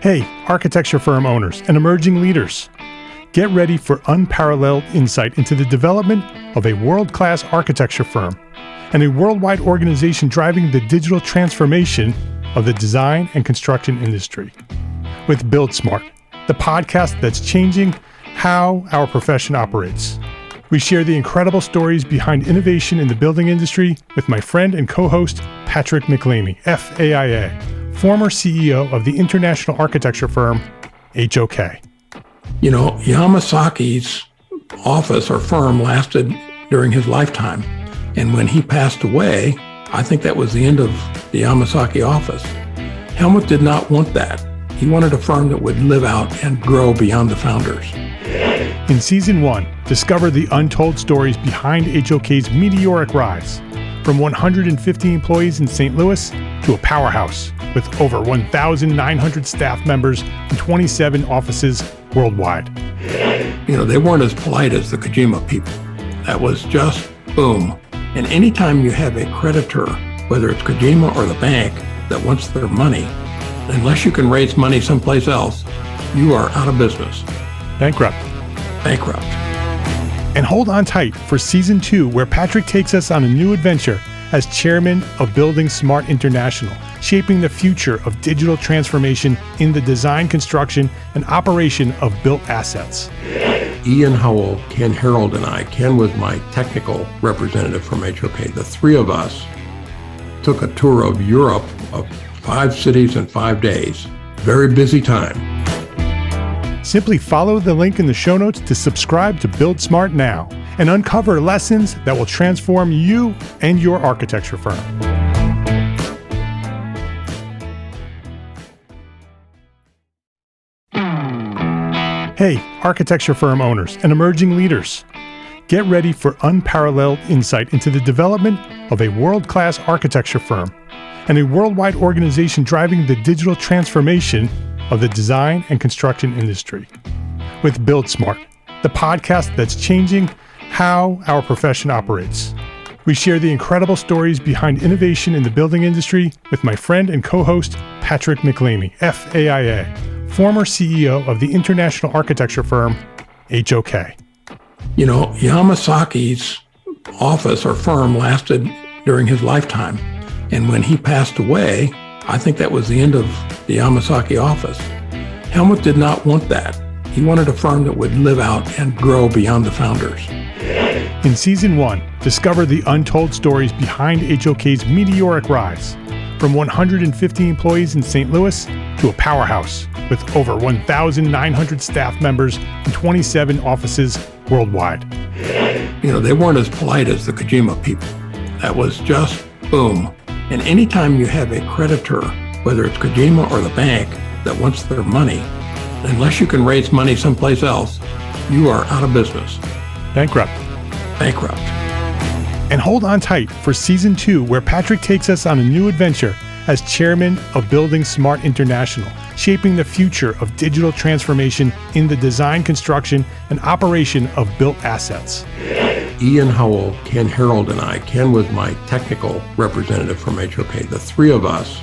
Hey, architecture firm owners and emerging leaders. Get ready for unparalleled insight into the development of a world-class architecture firm and a worldwide organization driving the digital transformation of the design and construction industry. With Build Smart, the podcast that's changing how our profession operates. We share the incredible stories behind innovation in the building industry with my friend and co-host, Patrick McLeamy, FAIA, former CEO of the international architecture firm, HOK. You know, Yamasaki's office or firm lasted during his lifetime. And when he passed away, I think that was the end of the Yamasaki office. Helmut did not want that. He wanted a firm that would live out and grow beyond the founders. In Season 1, discover the untold stories behind HOK's meteoric rise, from 150 employees in St. Louis to a powerhouse with over 1,900 staff members and 27 offices worldwide. You know, they weren't as polite as the Kojima people. That was just boom. And anytime you have a creditor, whether it's Kojima or the bank, that wants their money, unless you can raise money someplace else, you are out of business. Bankrupt. And hold on tight for Season 2, where Patrick takes us on a new adventure as chairman of Building Smart International, shaping the future of digital transformation in the design, construction, and operation of built assets. Ian Howell, Ken Harold, and I, Ken was my technical representative from HOK. The three of us took a tour of Europe of 5 cities in 5 days. Very busy time. Simply follow the link in the show notes to subscribe to Build Smart now and uncover lessons that will transform you and your architecture firm. Hey, architecture firm owners and emerging leaders. Get ready for unparalleled insight into the development of a world-class architecture firm and a worldwide organization driving the digital transformation of the design and construction industry. With Build Smart, the podcast that's changing how our profession operates. We share the incredible stories behind innovation in the building industry with my friend and co-host, Patrick McLeamy, FAIA, former CEO of the international architecture firm, HOK. You know, Yamasaki's office or firm lasted during his lifetime. And when he passed away, I think that was the end of the Yamasaki office. Helmut did not want that. He wanted a firm that would live out and grow beyond the founders. In Season 1, discover the untold stories behind HOK's meteoric rise, from 150 employees in St. Louis to a powerhouse with over 1,900 staff members and 27 offices worldwide. You know, they weren't as polite as the Kojima people. That was just boom. And anytime you have a creditor, whether it's Kojima or the bank, that wants their money, unless you can raise money someplace else, you are out of business. Bankrupt. And hold on tight for Season 2, where Patrick takes us on a new adventure as chairman of Building Smart International, shaping the future of digital transformation in the design, construction, and operation of built assets. Ian Howell, Ken Harold, and I, Ken was my technical representative from HOK. The three of us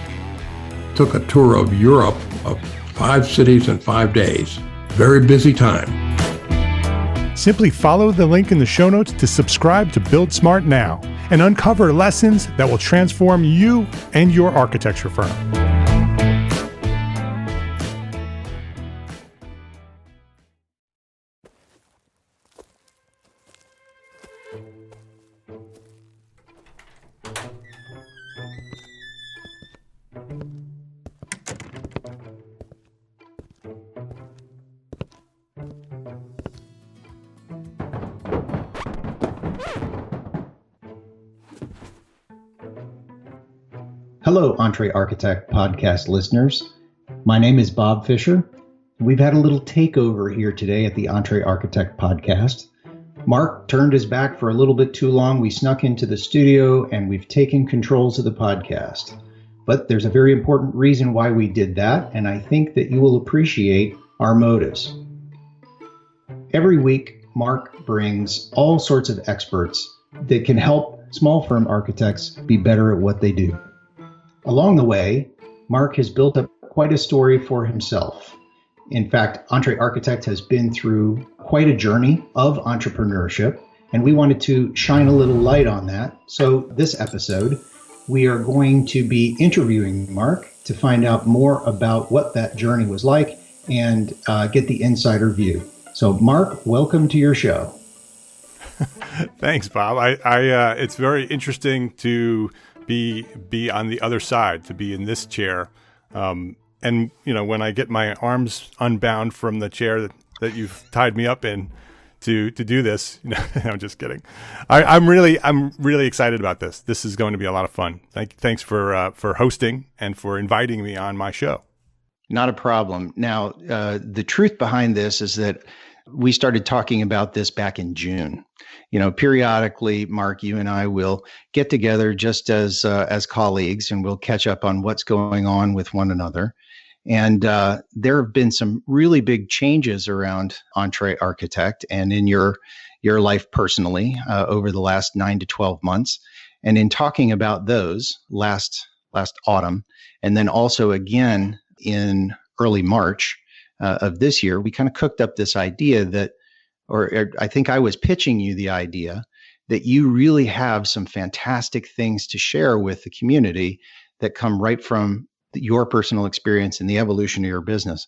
took a tour of Europe of 5 cities in 5 days. Very busy time. Simply follow the link in the show notes to subscribe to Build Smart now and uncover lessons that will transform you and your architecture firm. Hello, EntreArchitect podcast listeners. My name is Bob Fisher. We've had a little takeover here today at the EntreArchitect podcast. Mark turned his back for a little bit too long. We snuck into the studio and we've taken controls of the podcast. But there's a very important reason why we did that, and I think that you will appreciate our motives. Every week, Mark brings all sorts of experts that can help small firm architects be better at what they do. Along the way, Mark has built up quite a story for himself. In fact, EntreArchitect has been through quite a journey of entrepreneurship, and we wanted to shine a little light on that. So this episode, we are going to be interviewing Mark to find out more about what that journey was like and get the insider view. So Mark, welcome to your show. Thanks, Bob. It's very interesting to be on the other side, to be in this chair. And when I get my arms unbound from the chair that you've tied me up in to do this, I'm just kidding. I'm really excited about this. This is going to be a lot of fun. Thanks for hosting and for inviting me on my show. Not a problem. Now, the truth behind this is that we started talking about this back in June. Periodically, Mark, you and I will get together just as colleagues, and we'll catch up on what's going on with one another. And there have been some really big changes around EntreArchitect and in your life personally over the last 9 to 12 months. And in talking about those last autumn, and then also again in early March of this year, we kind of cooked up this idea that, or I think I was pitching you the idea that you really have some fantastic things to share with the community that come right from your personal experience and the evolution of your business.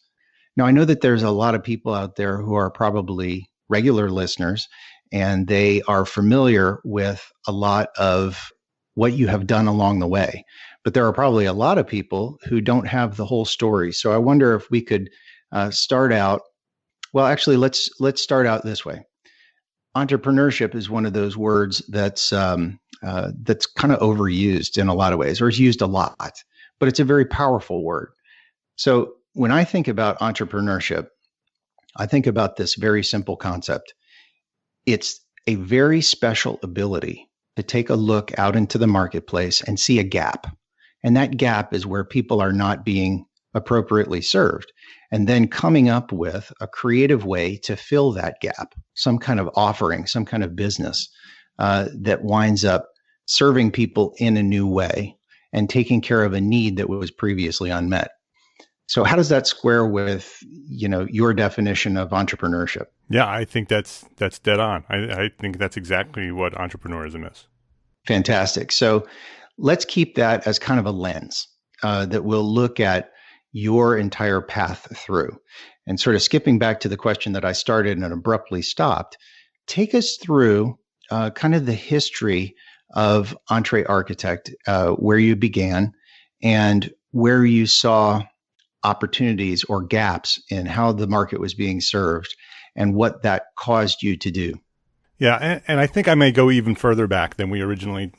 Now, I know that there's a lot of people out there who are probably regular listeners, and they are familiar with a lot of what you have done along the way. But there are probably a lot of people who don't have the whole story. So I wonder if we could start out. Well, actually, let's start out this way. Entrepreneurship is one of those words that's kind of overused in a lot of ways, or is used a lot, but it's a very powerful word. So when I think about entrepreneurship, I think about this very simple concept. It's a very special ability to take a look out into the marketplace and see a gap. And that gap is where people are not being appropriately served, and then coming up with a creative way to fill that gap, some kind of offering, some kind of business that winds up serving people in a new way and taking care of a need that was previously unmet. So how does that square with, your definition of entrepreneurship? Yeah, I think that's dead on. I think that's exactly what entrepreneurism is. Fantastic. So let's keep that as kind of a lens that we'll look at your entire path through. And sort of skipping back to the question that I started and abruptly stopped, take us through kind of the history of EntreArchitect, where you began and where you saw opportunities or gaps in how the market was being served and what that caused you to do. Yeah, and I think I may go even further back than we originally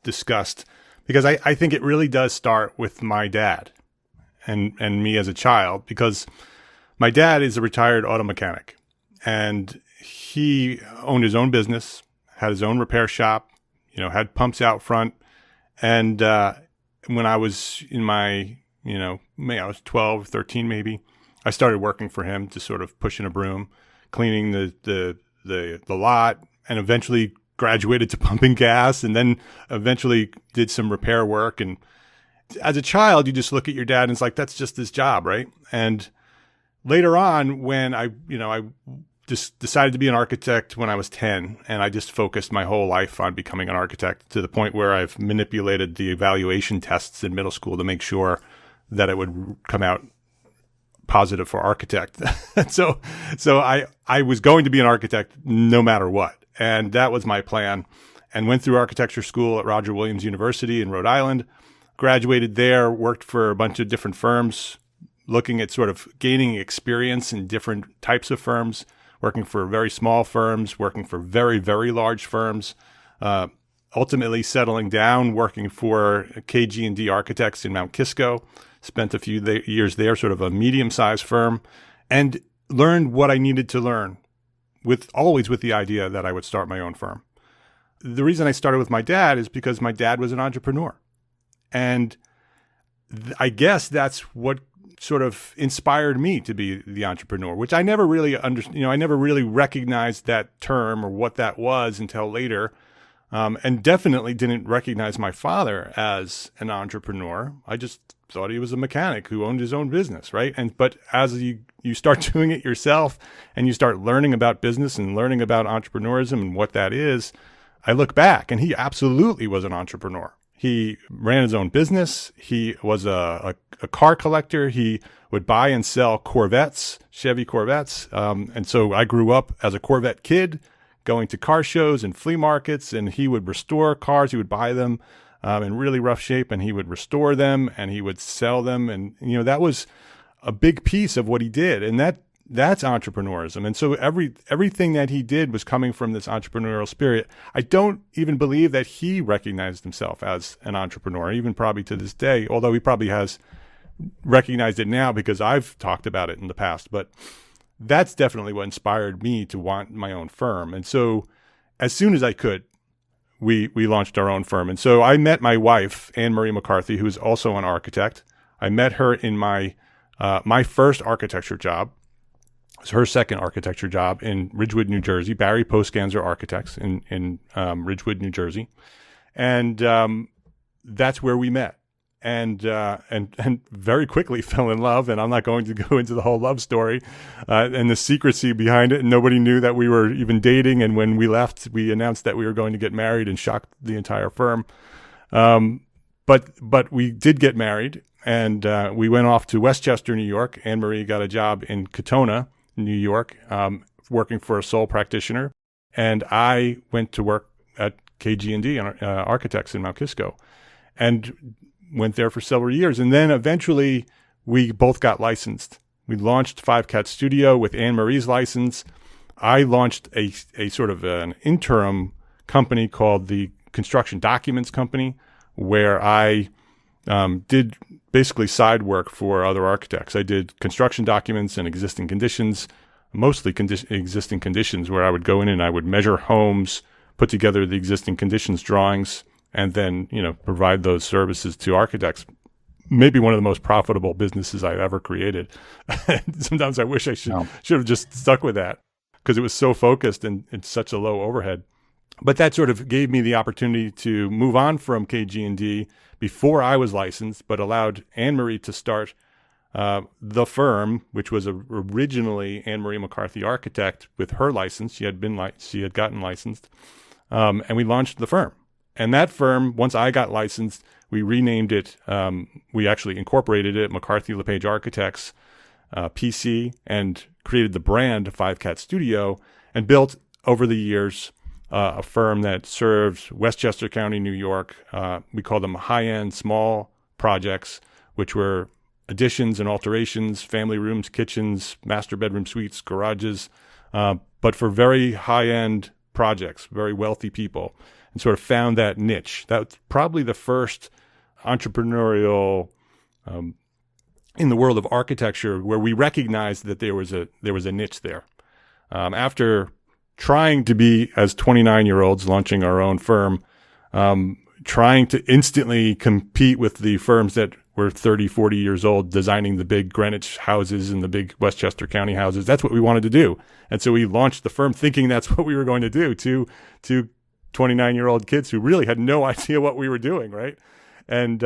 discussed, because I think it really does start with my dad and me as a child, because my dad is a retired auto mechanic, and he owned his own business, had his own repair shop, had pumps out front. And when I was in my, I was 12, 13 maybe, I started working for him, just sort of pushing a broom, cleaning the lot, and eventually graduated to pumping gas, and then eventually did some repair work. And as a child, you just look at your dad and it's like, that's just his job, right? And later on, when I just decided to be an architect when I was 10, and I just focused my whole life on becoming an architect, to the point where I've manipulated the evaluation tests in middle school to make sure that it would come out positive for architect. So I was going to be an architect no matter what. And that was my plan, and went through architecture school at Roger Williams University in Rhode Island, graduated there, worked for a bunch of different firms, looking at sort of gaining experience in different types of firms, working for very small firms, working for very, very large firms, ultimately settling down, working for KG&D Architects in Mount Kisco, spent a few years there, sort of a medium-sized firm, and learned what I needed to learn, always with the idea that I would start my own firm. The reason I started with my dad is because my dad was an entrepreneur. And I guess that's what sort of inspired me to be the entrepreneur, which I never really understood. I never really recognized that term or what that was until later. and definitely didn't recognize my father as an entrepreneur. I just thought he was a mechanic who owned his own business, right? But as you start doing it yourself and you start learning about business and learning about entrepreneurism and what that is, I look back and he absolutely was an entrepreneur. He ran his own business. He was a car collector. He would buy and sell Corvettes, Chevy Corvettes. And so I grew up as a Corvette kid, going to car shows and flea markets, and he would restore cars. He would buy them in really rough shape, and he would restore them and he would sell them. And, that was a big piece of what he did. And that's entrepreneurism. And so everything that he did was coming from this entrepreneurial spirit. I don't even believe that he recognized himself as an entrepreneur, even probably to this day, although he probably has recognized it now because I've talked about it in the past. But that's definitely what inspired me to want my own firm. And so as soon as I could, we launched our own firm. And so I met my wife, Anne Marie McCarthy, who's also an architect. I met her in my first architecture job. It was her second architecture job in Ridgewood, New Jersey, Barry Postganzer Architects in Ridgewood, New Jersey. And that's where we met. And very quickly fell in love. And I'm not going to go into the whole love story and the secrecy behind it. And nobody knew that we were even dating. And when we left, we announced that we were going to get married and shocked the entire firm. But we did get married, and we went off to Westchester, New York. Anne Marie got a job in Katona, New York, working for a sole practitioner. And I went to work at KG&D Architects in Mount Kisco, and went there for several years. And then eventually we both got licensed. We launched 5Cat Studio with Anne Marie's license. I launched a sort of an interim company called the Construction Documents Company, where I did basically side work for other architects. I did construction documents and existing conditions, mostly existing conditions, where I would go in and I would measure homes, put together the existing conditions drawings, and then, provide those services to architects. Maybe one of the most profitable businesses I've ever created. Sometimes I wish I should have just stuck with that because it was so focused and such a low overhead. But that sort of gave me the opportunity to move on from KG&D before I was licensed, but allowed Anne Marie to start the firm, which was originally Anne Marie McCarthy Architect with her license. She had gotten licensed, and we launched the firm. And that firm, once I got licensed, we renamed it. We actually incorporated it, McCarthy LePage Architects, PC, and created the brand 5Cat Studio, and built over the years a firm that serves Westchester County, New York. We call them high-end small projects, which were additions and alterations, family rooms, kitchens, master bedroom suites, garages, but for very high-end projects, very wealthy people. And sort of found that niche. That's probably the first entrepreneurial in the world of architecture where we recognized that there was a niche there. After trying to be, as 29-year-olds launching our own firm, trying to instantly compete with the firms that were 30, 40 years old, designing the big Greenwich houses and the big Westchester County houses. That's what we wanted to do. And so we launched the firm thinking that's what we were going to do to 29-year-old kids who really had no idea what we were doing, right? And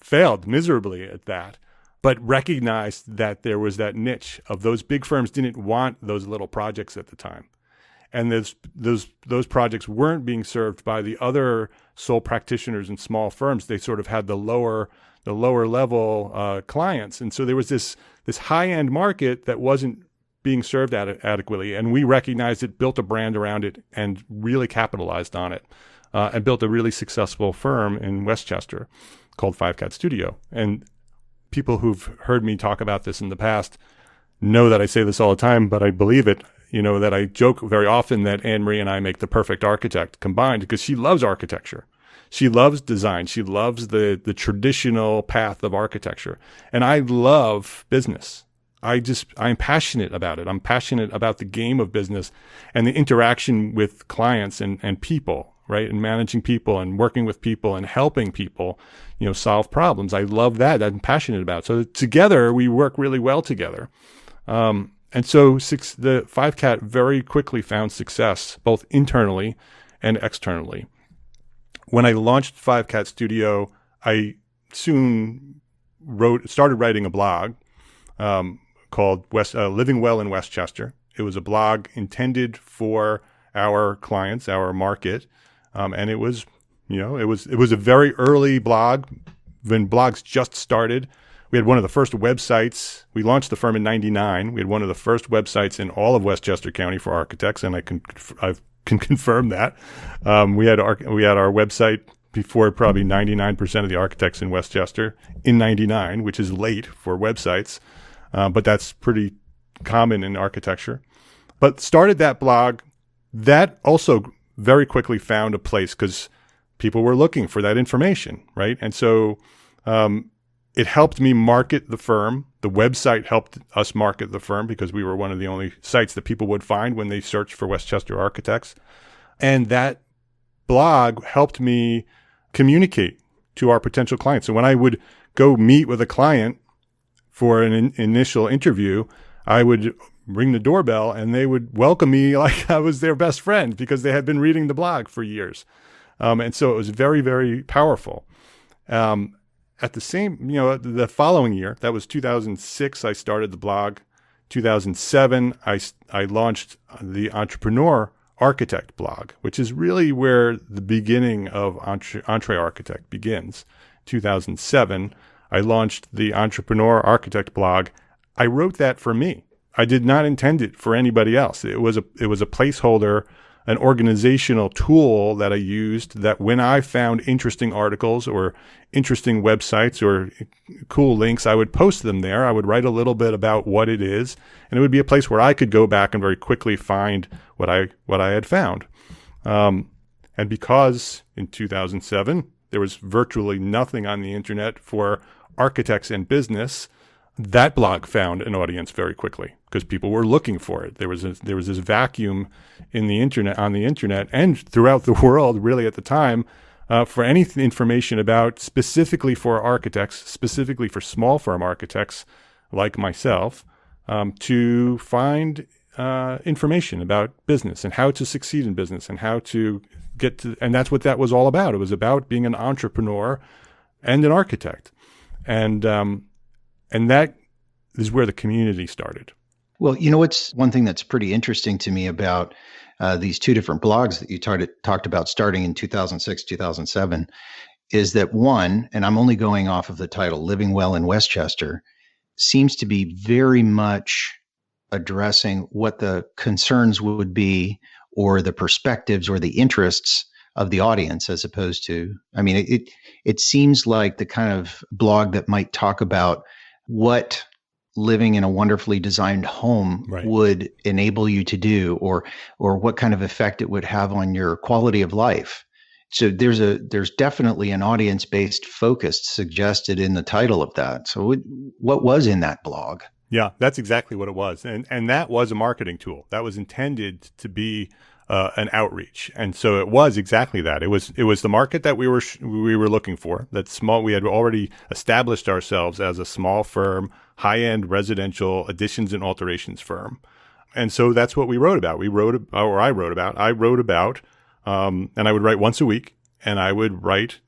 failed miserably at that, but recognized that there was that niche of those big firms didn't want those little projects at the time. And those projects weren't being served by the other sole practitioners and small firms. They sort of had the lower level clients. And so there was this high-end market that wasn't being served adequately. And we recognized it, built a brand around it, and really capitalized on it, and built a really successful firm in Westchester called 5Cat Studio. And people who've heard me talk about this in the past know that I say this all the time, but I believe it, that I joke very often that Anne Marie and I make the perfect architect combined because she loves architecture. She loves design. She loves the traditional path of architecture. And I love business. I'm passionate about it. I'm passionate about the game of business and the interaction with clients and people, right? And managing people and working with people and helping people, solve problems. I love that. I'm passionate about it. So together we work really well together. And so the 5Cat very quickly found success both internally and externally. When I launched 5Cat Studio, I soon started writing a blog called Living Well in Westchester. It was a blog intended for our clients, our market, and it was a very early blog when blogs just started. We had one of the first websites. We launched the firm in '99. We had one of the first websites in all of Westchester County for architects, and I can confirm that. We had our website before probably 99% of the architects in Westchester in '99, which is late for websites, but that's pretty common in architecture. But started that blog. That also very quickly found a place because people were looking for that information, right? And so it helped me market the firm. The website helped us market the firm because we were one of the only sites that people would find when they searched for Westchester architects. And that blog helped me communicate to our potential clients. So when I would go meet with a client for an initial interview, I would ring the doorbell and they would welcome me like I was their best friend because they had been reading the blog for years. And so it was very, very powerful. At the following year, that was 2006, I started the blog. 2007, I launched the EntreArchitect blog, which is really where the beginning of EntreArchitect begins. 2007, I launched the EntreArchitect blog. I wrote that for me. I did not intend it for anybody else. It was a placeholder, an organizational tool that I used that when I found interesting articles or interesting websites or cool links, I would post them there. I would write a little bit about what it is, and it would be a place where I could go back and very quickly find what I had found. And because in 2007, there was virtually nothing on the internet for architects and business, that blog found an audience very quickly because people were looking for it. There was this vacuum on the internet and throughout the world, really at the time, for any information about specifically for architects, specifically for small firm architects like myself, to find information about business and how to succeed in business and how to get to. And that's what that was all about. It was about being an entrepreneur and an architect, and that is where the community started. Well, what's one thing that's pretty interesting to me about these two different blogs that you talked about starting in 2006, 2007, is that one, and I'm only going off of the title, Living Well in Westchester, seems to be very much addressing what the concerns would be or the perspectives or the interests of the audience, as opposed to, it seems like the kind of blog that might talk about what living in a wonderfully designed home would enable you to do, or what kind of effect it would have on your quality of life. So there's definitely an audience-based focus suggested in the title of that. So what was in that blog? Yeah, that's exactly what it was. And that was a marketing tool. That was intended to be an outreach. And so it was exactly that. It was the market that we were looking for. That small, we had already established ourselves as a small firm, high-end residential additions and alterations firm. And so that's what we wrote about. I wrote about, and I would write once a week, and I would write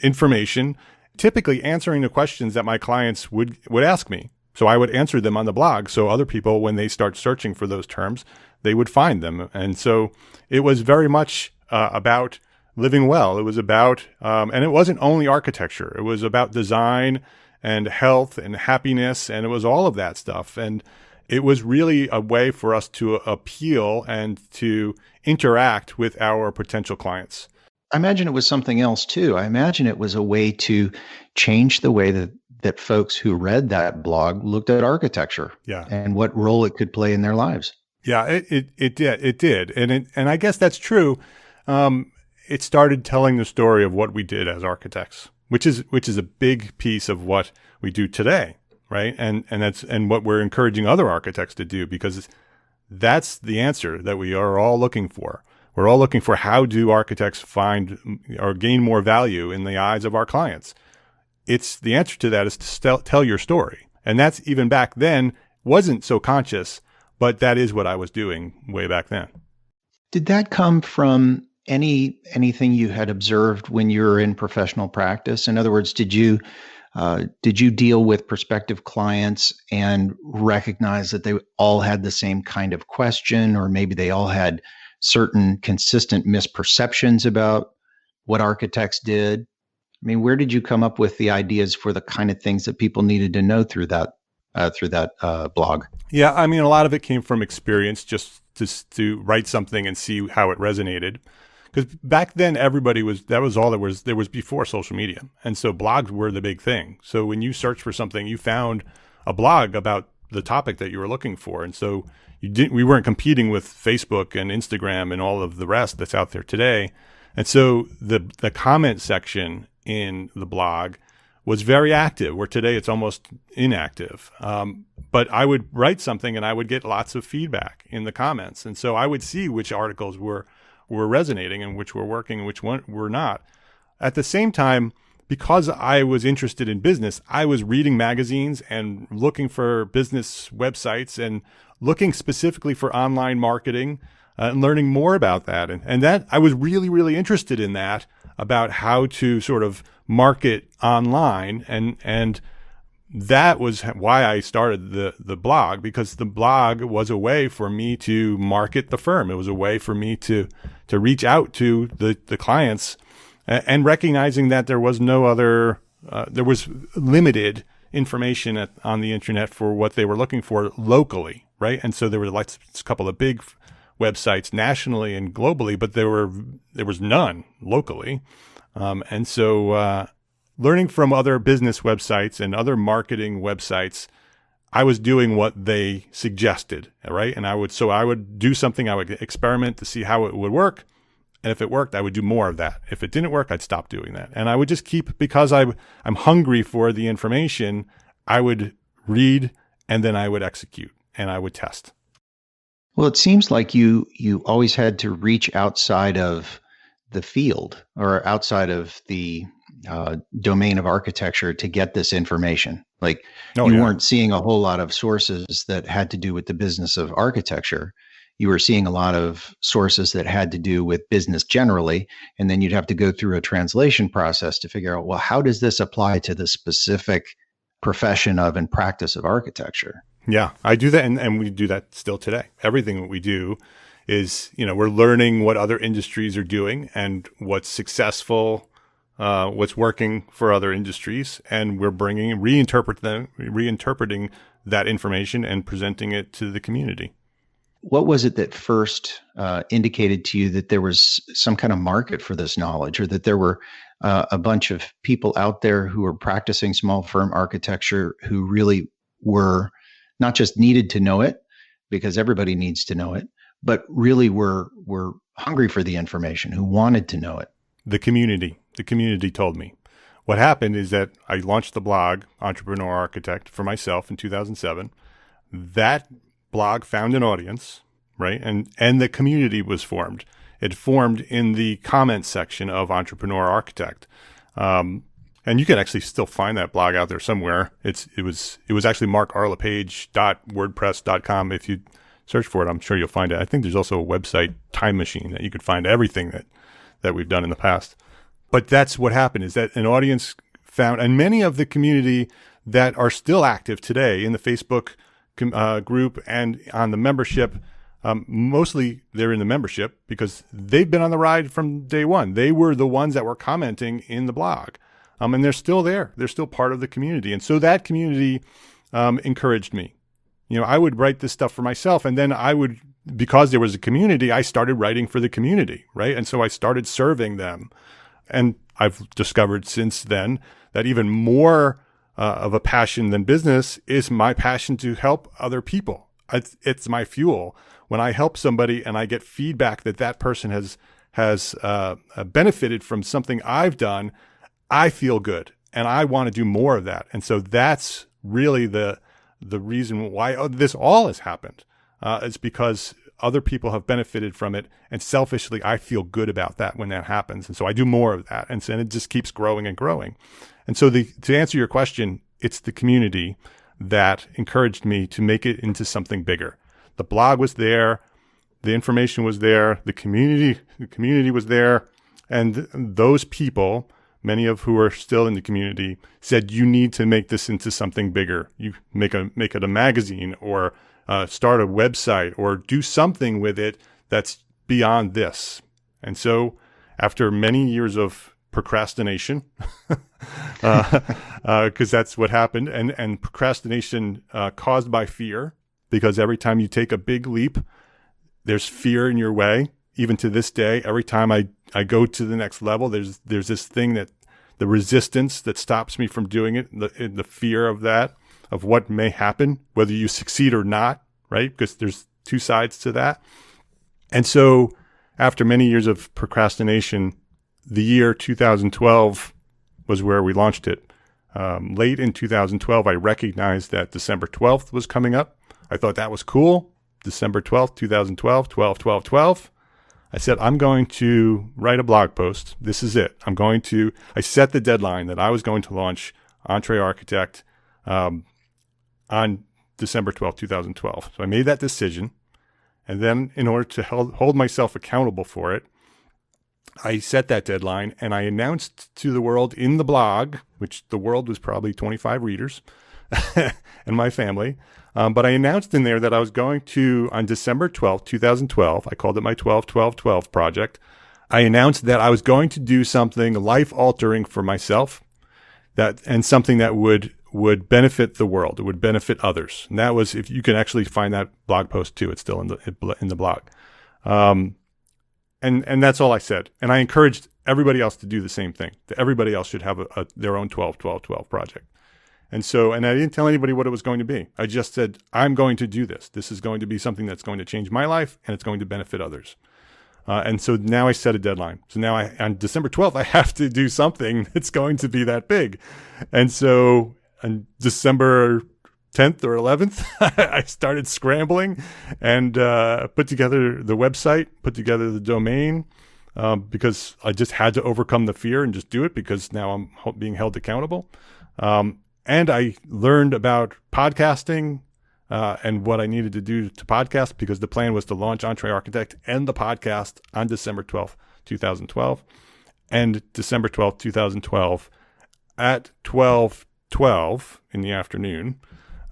information, typically answering the questions that my clients would ask me. So I would answer them on the blog. So other people, when they start searching for those terms, they would find them. And so it was very much about living well. It was about, and it wasn't only architecture. It was about design and health and happiness. And it was all of that stuff. And it was really a way for us to appeal and to interact with our potential clients. I imagine it was something else too. I imagine it was a way to change the way that folks who read that blog looked at architecture, and what role it could play in their lives. Yeah, it did. And I guess that's true. It started telling the story of what we did as architects, which is a big piece of what we do today, right? And what we're encouraging other architects to do, because that's the answer that we are all looking for. We're all looking for, how do architects find or gain more value in the eyes of our clients? It's the answer to that is to tell your story. And that's, even back then, wasn't so conscious, but that is what I was doing way back then. Did that come from anything you had observed when you were in professional practice? In other words, did you deal with prospective clients and recognize that they all had the same kind of question, or maybe they all had certain consistent misperceptions about what architects did? I mean, where did you come up with the ideas for the kind of things that people needed to know through that blog? Yeah, I mean, a lot of it came from experience, just to write something and see how it resonated. Because back then, that was all there was before social media. And so blogs were the big thing. So when you search for something, you found a blog about the topic that you were looking for. And so we weren't competing with Facebook and Instagram and all of the rest that's out there today. And so the comment section in the blog was very active, where today it's almost inactive. But I would write something and I would get lots of feedback in the comments. And so I would see which articles were resonating and which were working and which were not. At the same time, because I was interested in business, I was reading magazines and looking for business websites and looking specifically for online marketing and learning more about that. And that I was really, really interested in that, about how to sort of market online. And that was why I started the blog, because the blog was a way for me to market the firm. It was a way for me to reach out to the clients, and recognizing that there was no other, there was limited information on the internet for what they were looking for locally, right? And so there were like a couple of big websites nationally and globally, but there was none locally. And so learning from other business websites and other marketing websites, I was doing what they suggested, right? And I would do something, I would experiment to see how it would work. And if it worked, I would do more of that. If it didn't work, I'd stop doing that. And I would just keep, because I'm hungry for the information, I would read and then I would execute and I would test. Well, it seems like you always had to reach outside of the field or outside of the domain of architecture to get this information. Like you weren't seeing a whole lot of sources that had to do with the business of architecture. You were seeing a lot of sources that had to do with business generally, and then you'd have to go through a translation process to figure out, well, how does this apply to the specific profession of and practice of architecture? Yeah, I do that, and we do that still today. Everything that we do is, we're learning what other industries are doing and what's successful, what's working for other industries, and we're reinterpreting that information and presenting it to the community. What was it that first indicated to you that there was some kind of market for this knowledge, or that there were a bunch of people out there who were practicing small firm architecture who really were not just needed to know it, because everybody needs to know it, but really were hungry for the information, who wanted to know it? The community told me. What happened is that I launched the blog, Entrepreneur Architect, for myself in 2007. That blog found an audience, right? And the community was formed. It formed in the comments section of Entrepreneur Architect. And you can actually still find that blog out there somewhere. It was actually markarlepage.wordpress.com. If you search for it, I'm sure you'll find it. I think there's also a website, Time Machine, that you could find everything that we've done in the past. But that's what happened, is that an audience found, and many of the community that are still active today in the Facebook group and on the membership, mostly they're in the membership because they've been on the ride from day one. They were the ones that were commenting in the blog. And they're still there. They're still part of the community. And so that community encouraged me. I would write this stuff for myself, and then because there was a community, I started writing for the community, right? And so I started serving them. And I've discovered since then that even more of a passion than business is my passion to help other people. It's my fuel. When I help somebody and I get feedback that person has benefited from something I've done, I feel good, and I want to do more of that. And so that's really the reason why this all has happened. It's because other people have benefited from it, and selfishly, I feel good about that when that happens. And so I do more of that, and it just keeps growing and growing. And so to answer your question, it's the community that encouraged me to make it into something bigger. The blog was there. The information was there. The community was there. And those people, many of who are still in the community, said, you need to make this into something bigger. You make it a magazine, or start a website, or do something with it that's beyond this. And so after many years of procrastination, because that's what happened, and procrastination caused by fear, because every time you take a big leap, there's fear in your way. Even to this day, every time I go to the next level, there's this thing, that the resistance that stops me from doing it, the fear of that, of what may happen, whether you succeed or not, right? Because there's two sides to that. And so after many years of procrastination, the year 2012 was where we launched it. Late in 2012, I recognized that December 12th was coming up. I thought that was cool. December 12th, 2012, 12/12/12. I said, I'm going to write a blog post. This is it. I set the deadline that I was going to launch EntreArchitect on December 12th, 2012. So I made that decision. And then in order to hold myself accountable for it, I set that deadline, and I announced to the world in the blog, which the world was probably 25 readers and my family. But I announced in there that I was going to, on December 12th, 2012, I called it my 12/12/12 project. I announced that I was going to do something life-altering for myself, and something that would benefit the world. It would benefit others. And that was, if you can actually find that blog post too, it's still in the blog. And that's all I said. And I encouraged everybody else to do the same thing. That everybody else should have their own 12/12/12 project. And I didn't tell anybody what it was going to be. I just said, I'm going to do this. This is going to be something that's going to change my life, and it's going to benefit others. And so now I set a deadline. So now on December 12th, I have to do something that's going to be that big. And so on December 10th or 11th, I started scrambling and put together the website, put together the domain, because I just had to overcome the fear and just do it, because now I'm being held accountable. And I learned about podcasting and what I needed to do to podcast, because the plan was to launch EntreArchitect and the podcast on December 12th, 2012. And December 12th, 2012, at 12:12 in the afternoon,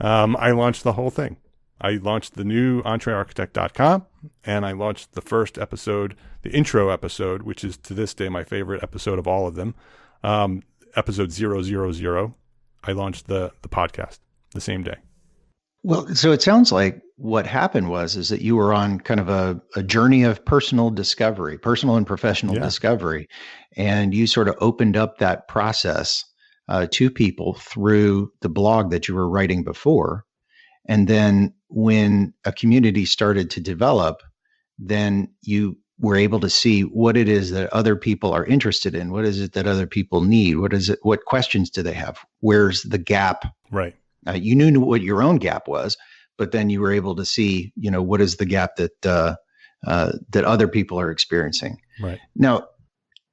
I launched the whole thing. I launched the new EntreArchitect.com, and I launched the first episode, the intro episode, which is to this day my favorite episode of all of them, episode 000. I launched the podcast the same day. Well, so it sounds like what happened is that you were on kind of a journey of personal discovery, personal and professional discovery, and you sort of opened up that process to people through the blog that you were writing before. And then when a community started to develop, then you were able to see what it is that other people are interested in. What is it that other people need? What questions do they have? Where's the gap? Right. You knew what your own gap was, but then you were able to see, what is the gap that other people are experiencing. Right. Now,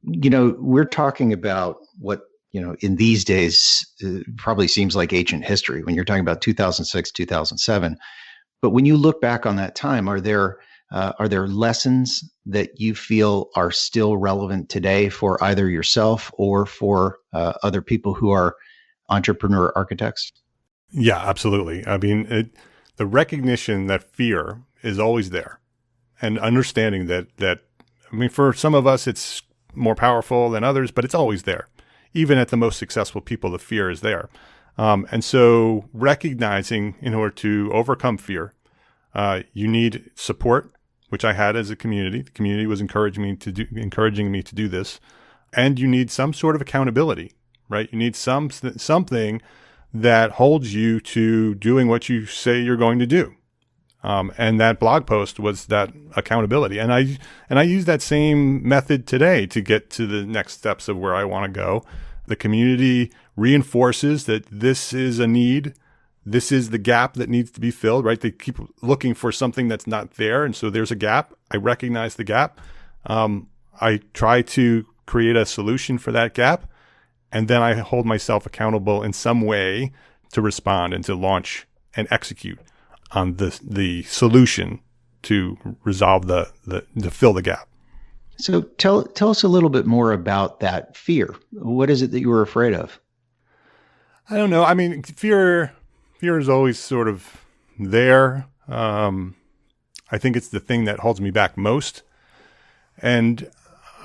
we're talking about what, in these days, probably seems like ancient history when you're talking about 2006, 2007. But when you look back on that time, are there lessons that you feel are still relevant today for either yourself or for other people who are entrepreneur architects? Yeah, absolutely. I mean, the recognition that fear is always there, and understanding that, for some of us, it's more powerful than others, but it's always there. Even at the most successful people, the fear is there. And so recognizing, in order to overcome fear, you need support, which I had as a community. The community was encouraging me to do this. And you need some sort of accountability, right? You need something that holds you to doing what you say you're going to do. And that blog post was that accountability. And I use that same method today to get to the next steps of where I want to go. The community reinforces that this is a need. This is the gap that needs to be filled, right? They keep looking for something that's not there. And so there's a gap. I recognize the gap. I try to create a solution for that gap. And then I hold myself accountable in some way to respond and to launch and execute on the solution to resolve to fill the gap. So tell us a little bit more about that fear. What is it that you were afraid of? I don't know. I mean, fear is always sort of there. I think it's the thing that holds me back most. And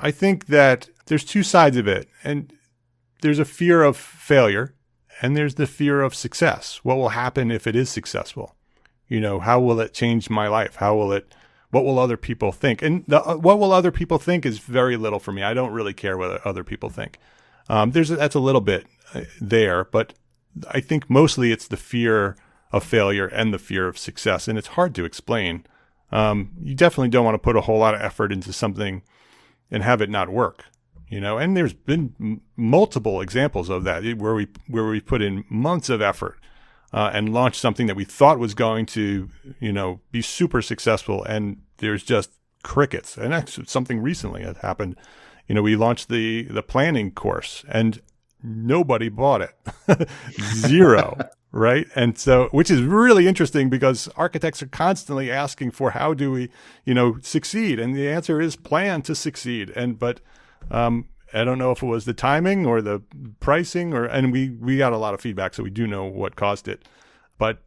I think that there's two sides of it. And there's a fear of failure and there's the fear of success. What will happen if it is successful? How will it change my life? What will other people think? And what will other people think is very little for me. I don't really care what other people think. That's a little bit there, but I think mostly it's the fear of failure and the fear of success. And it's hard to explain. You definitely don't want to put a whole lot of effort into something and have it not work, and there's been multiple examples of that where we put in months of effort and launched something that we thought was going to, be super successful. And there's just crickets. And actually something recently had happened. We launched the planning course and nobody bought it. Zero. Right. And so, which is really interesting because architects are constantly asking for how do we, succeed? And the answer is plan to succeed. But I don't know if it was the timing or the pricing and we got a lot of feedback. So we do know what caused it. But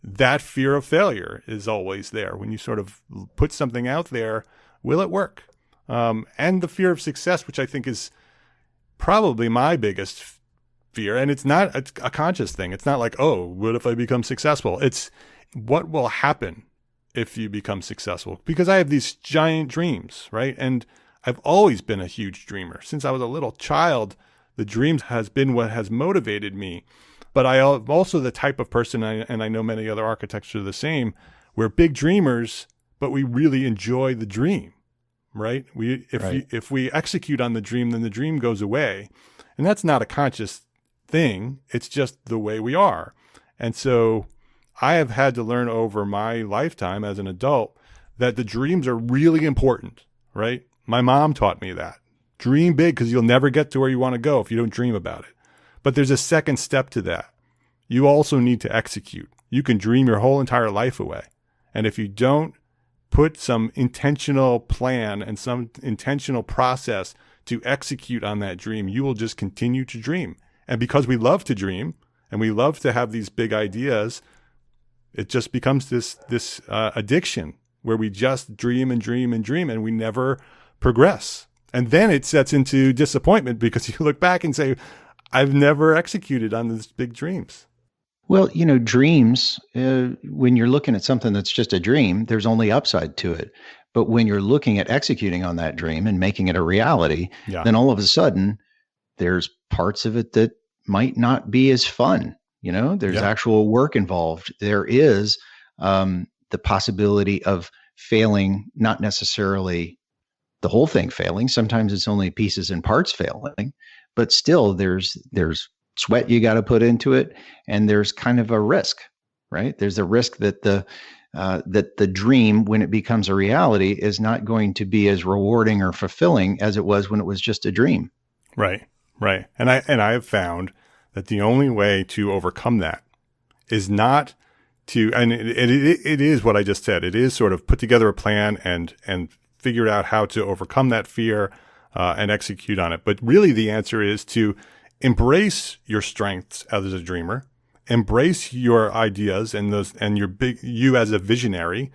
that fear of failure is always there. When you sort of put something out there, will it work? And the fear of success, which I think is probably my biggest fear. And it's not a conscious thing. It's not like, oh, what if I become successful? It's what will happen if you become successful? Because I have these giant dreams, right? And I've always been a huge dreamer. Since I was a little child, the dreams has been what has motivated me. But I am also the type of person, and I know many other architects are the same, we're big dreamers, but we really enjoy the dream, right? If we execute on the dream, then the dream goes away. And that's not a conscious thing. It's just the way we are. And so I have had to learn over my lifetime as an adult that the dreams are really important, right? My mom taught me that. Dream big because you'll never get to where you want to go if you don't dream about it. But there's a second step to that. You also need to execute. You can dream your whole entire life away. And if you don't put some intentional plan and some intentional process to execute on that dream, you will just continue to dream. And because we love to dream and we love to have these big ideas, it just becomes this addiction where we just dream and dream and dream and we never progress. And then it sets into disappointment because you look back and say, I've never executed on these big dreams. Well, dreams, when you're looking at something that's just a dream, there's only upside to it. But when you're looking at executing on that dream and making it a reality, then all of a sudden there's parts of it that might not be as fun. There's actual work involved. There is the possibility of failing, not necessarily the whole thing failing. Sometimes it's only pieces and parts failing, but still there's sweat you got to put into it. And there's kind of a risk, right? There's a risk that the dream, when it becomes a reality, is not going to be as rewarding or fulfilling as it was when it was just a dream. Right. And I have found that the only way to overcome that is not to, and it is what I just said. It is sort of put together a plan and figure out how to overcome that fear and execute on it. But really the answer is to embrace your strengths as a dreamer, embrace your ideas and you as a visionary,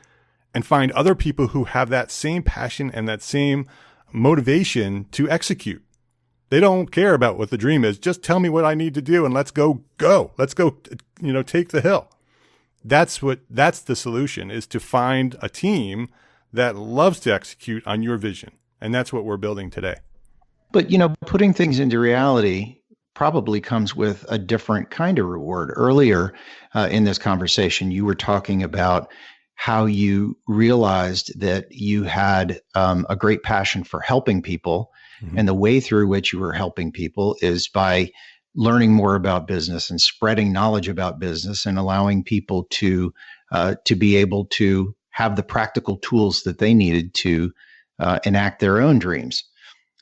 and find other people who have that same passion and that same motivation to execute. They don't care about what the dream is. Just tell me what I need to do and let's go. Let's go, take the hill. That's the solution, is to find a team that loves to execute on your vision. And that's what we're building today. But, putting things into reality probably comes with a different kind of reward. Earlier in this conversation, you were talking about how you realized that you had a great passion for helping people. Mm-hmm. And the way through which you were helping people is by learning more about business and spreading knowledge about business and allowing people to be able to have the practical tools that they needed to enact their own dreams.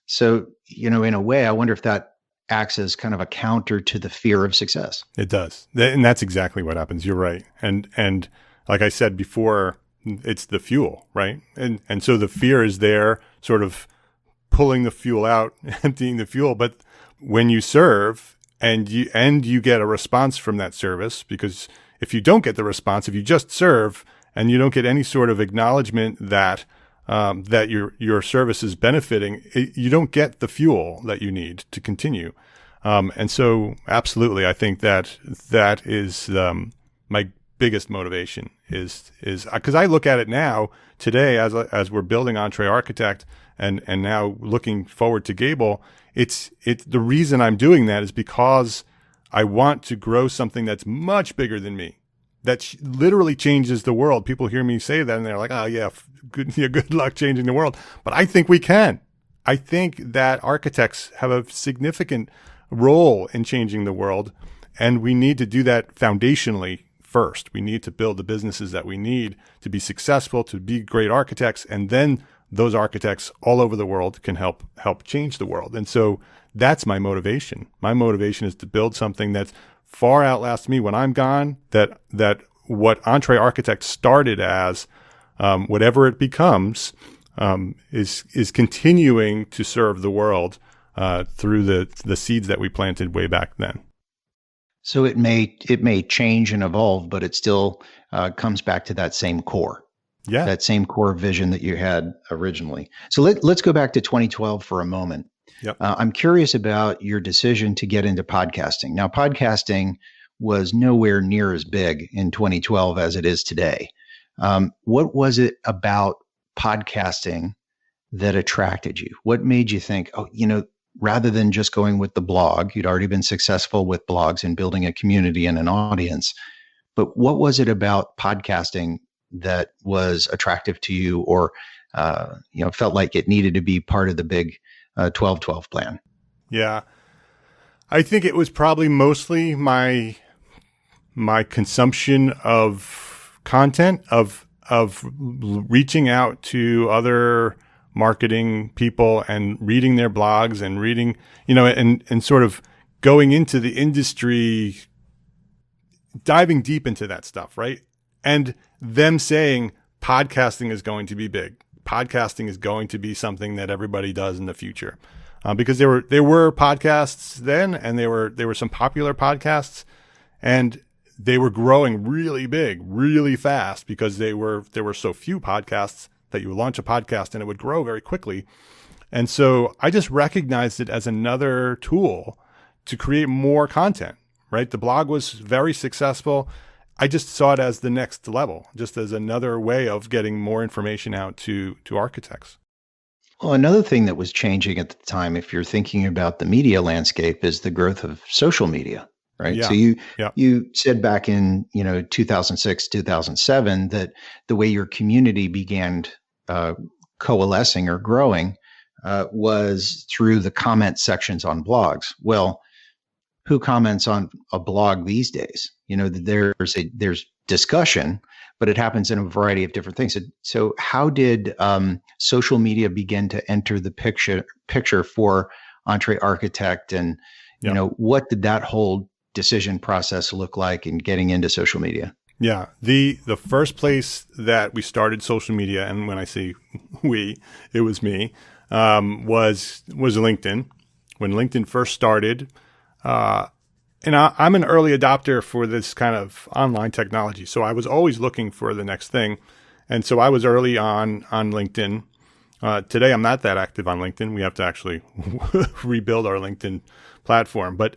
So, in a way, I wonder if that acts as kind of a counter to the fear of success. It does. And that's exactly what happens. You're right. And like I said before, It's the fuel, right? And so the fear is there, sort of pulling the fuel out, emptying the fuel. But when you serve and you get a response from that service, because if you don't get the response, if you just serve and you don't get any sort of acknowledgement that that your service is benefiting, you don't get the fuel that you need to continue. And so, absolutely, I think that is my biggest motivation is because I look at it now today as we're building EntreArchitect and now looking forward to Gable. It's the reason I'm doing that is because I want to grow something that's much bigger than me, that literally changes the world. People hear me say that and they're like, "Oh yeah, good luck changing the world." But I think we can. I think that architects have a significant role in changing the world, and we need to do that foundationally first. We need to build the businesses that we need to be successful, to be great architects, and then those architects all over the world can help change the world. And so that's my motivation. My motivation is to build something that far outlasts me when I'm gone, that what EntreArchitect started as, whatever it becomes, is continuing to serve the world through the seeds that we planted way back then. So it may change and evolve, but it still comes back to that same core. Yeah. That same core vision that you had originally. So let's go back to 2012 for a moment. Yep. I'm curious about your decision to get into podcasting. Now, podcasting was nowhere near as big in 2012 as it is today. What was it about podcasting that attracted you? What made you think, oh, rather than just going with the blog, you'd already been successful with blogs and building a community and an audience. But what was it about podcasting that was attractive to you, or felt like it needed to be part of the big 12-12 plan? Yeah, I think it was probably mostly my consumption of content, of reaching out to other marketing people and reading their blogs and reading, and sort of going into the industry, diving deep into that stuff, right? And them saying podcasting is going to be big. Podcasting is going to be something that everybody does in the future, because there were podcasts then, and there were some popular podcasts, and they were growing really big, really fast, because there were so few podcasts that you would launch a podcast and it would grow very quickly. And so I just recognized it as another tool to create more content, right? The blog was very successful. I just saw it as the next level, just as another way of getting more information out to architects. Well, another thing that was changing at the time, if you're thinking about the media landscape, is the growth of social media, right? Yeah. So you said back in 2006, 2007 that the way your community began coalescing or growing was through the comment sections on blogs. Well, who comments on a blog these days? There's discussion, but it happens in a variety of different things. So how did social media begin to enter the picture for EntreArchitect, and what did that whole decision process look like in getting into social media? Yeah, the first place that we started social media, and when I say we, it was me, was LinkedIn. When LinkedIn first started, and I'm an early adopter for this kind of online technology, so I was always looking for the next thing, and so I was early on LinkedIn. Today, I'm not that active on LinkedIn. We have to actually rebuild our LinkedIn platform, but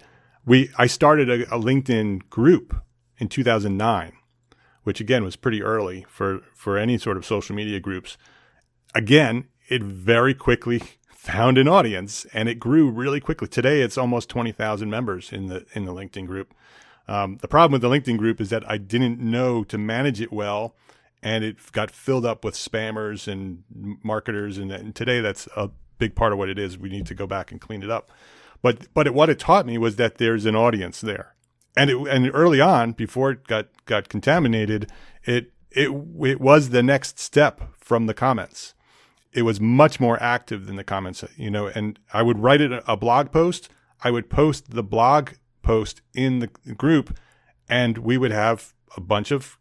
I started a LinkedIn group in 2009. Which again was pretty early for any sort of social media groups. Again, it very quickly found an audience, and it grew really quickly. Today, it's almost 20,000 members in the LinkedIn group. The problem with the LinkedIn group is that I didn't know to manage it well, and it got filled up with spammers and marketers. And today, that's a big part of what it is. We need to go back and clean it up. But what it taught me was that there's an audience there. And early on, before it got contaminated, it was the next step from the comments. It was much more active than the comments, and I would write a blog post. I would post the blog post in the group, and we would have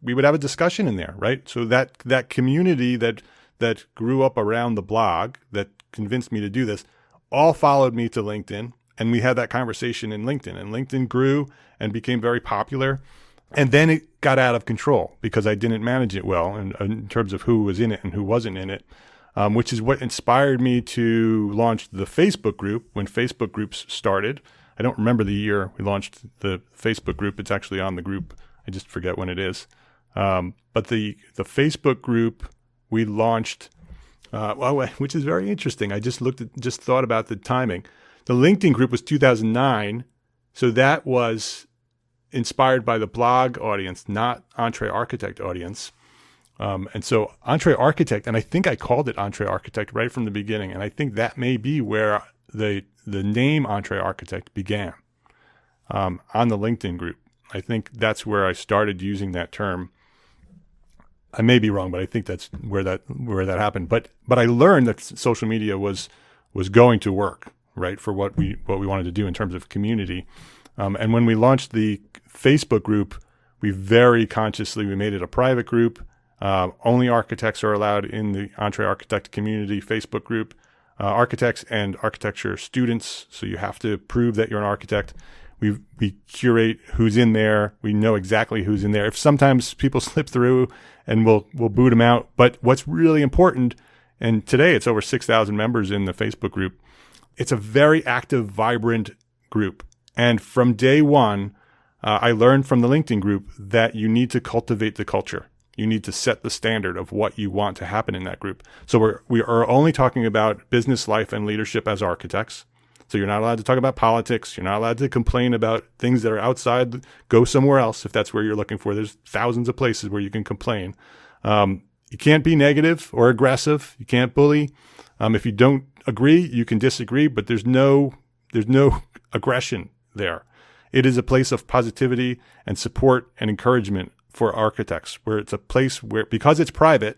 we would have a discussion in there, right? So that community that grew up around the blog that convinced me to do this all followed me to LinkedIn, and we had that conversation in LinkedIn, and LinkedIn grew and became very popular. And then it got out of control because I didn't manage it well in terms of who was in it and who wasn't in it, which is what inspired me to launch the Facebook group when Facebook groups started. I don't remember the year we launched the Facebook group. It's actually on the group. I just forget when it is. But the Facebook group we launched, which is very interesting. I just thought about the timing. The LinkedIn group was 2009, so that was inspired by the blog audience, not EntreArchitect audience. And so EntreArchitect, and I think I called it EntreArchitect right from the beginning, and I think that may be where the name EntreArchitect began, on the LinkedIn group. I think that's where I started using that term. I may be wrong, but I think that's where that happened. But I learned that social media was going to work, right, for what we wanted to do in terms of community. And when we launched the Facebook group, we very consciously made it a private group. Only architects are allowed in the EntreArchitect community Facebook group. Architects and architecture students, so you have to prove that you're an architect. We curate who's in there. We know exactly who's in there. If sometimes people slip through, and we'll boot them out. But what's really important, and today it's over 6,000 members in the Facebook group. It's a very active, vibrant group. And from day one, I learned from the LinkedIn group that you need to cultivate the culture. You need to set the standard of what you want to happen in that group. So we are only talking about business life and leadership as architects. So you're not allowed to talk about politics. You're not allowed to complain about things that are outside. Go somewhere else if that's where you're looking for. There's thousands of places where you can complain. You can't be negative or aggressive. You can't bully. If you don't agree, you can disagree, but there's no aggression there. It is a place of positivity and support and encouragement for architects, where it's a place where, because it's private,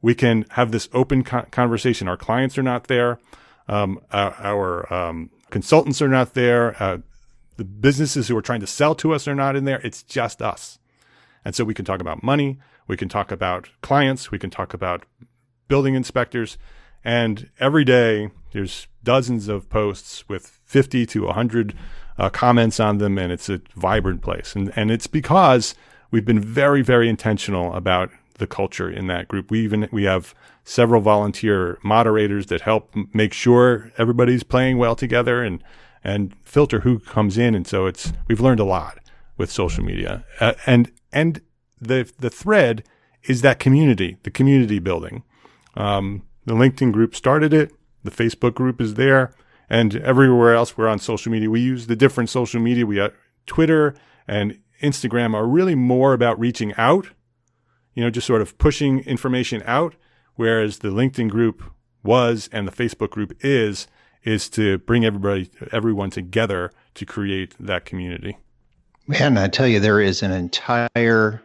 we can have this open conversation. Our clients are not there. Our consultants are not there. The businesses who are trying to sell to us are not in there. It's just us. And so we can talk about money. We can talk about clients. We can talk about building inspectors. And every day there's dozens of posts with 50 to 100 comments on them, and it's a vibrant place. And it's because we've been very, very intentional about the culture in that group. We have several volunteer moderators that help make sure everybody's playing well together and filter who comes in. And so we've learned a lot with social media. And the thread is that community, the community building. The LinkedIn group started it. The Facebook group is there. And everywhere else we're on social media. We use the different social media. We have Twitter and Instagram are really more about reaching out, just sort of pushing information out, whereas the LinkedIn group was and the Facebook group is to bring everyone together to create that community. Man, I tell you, there is an entire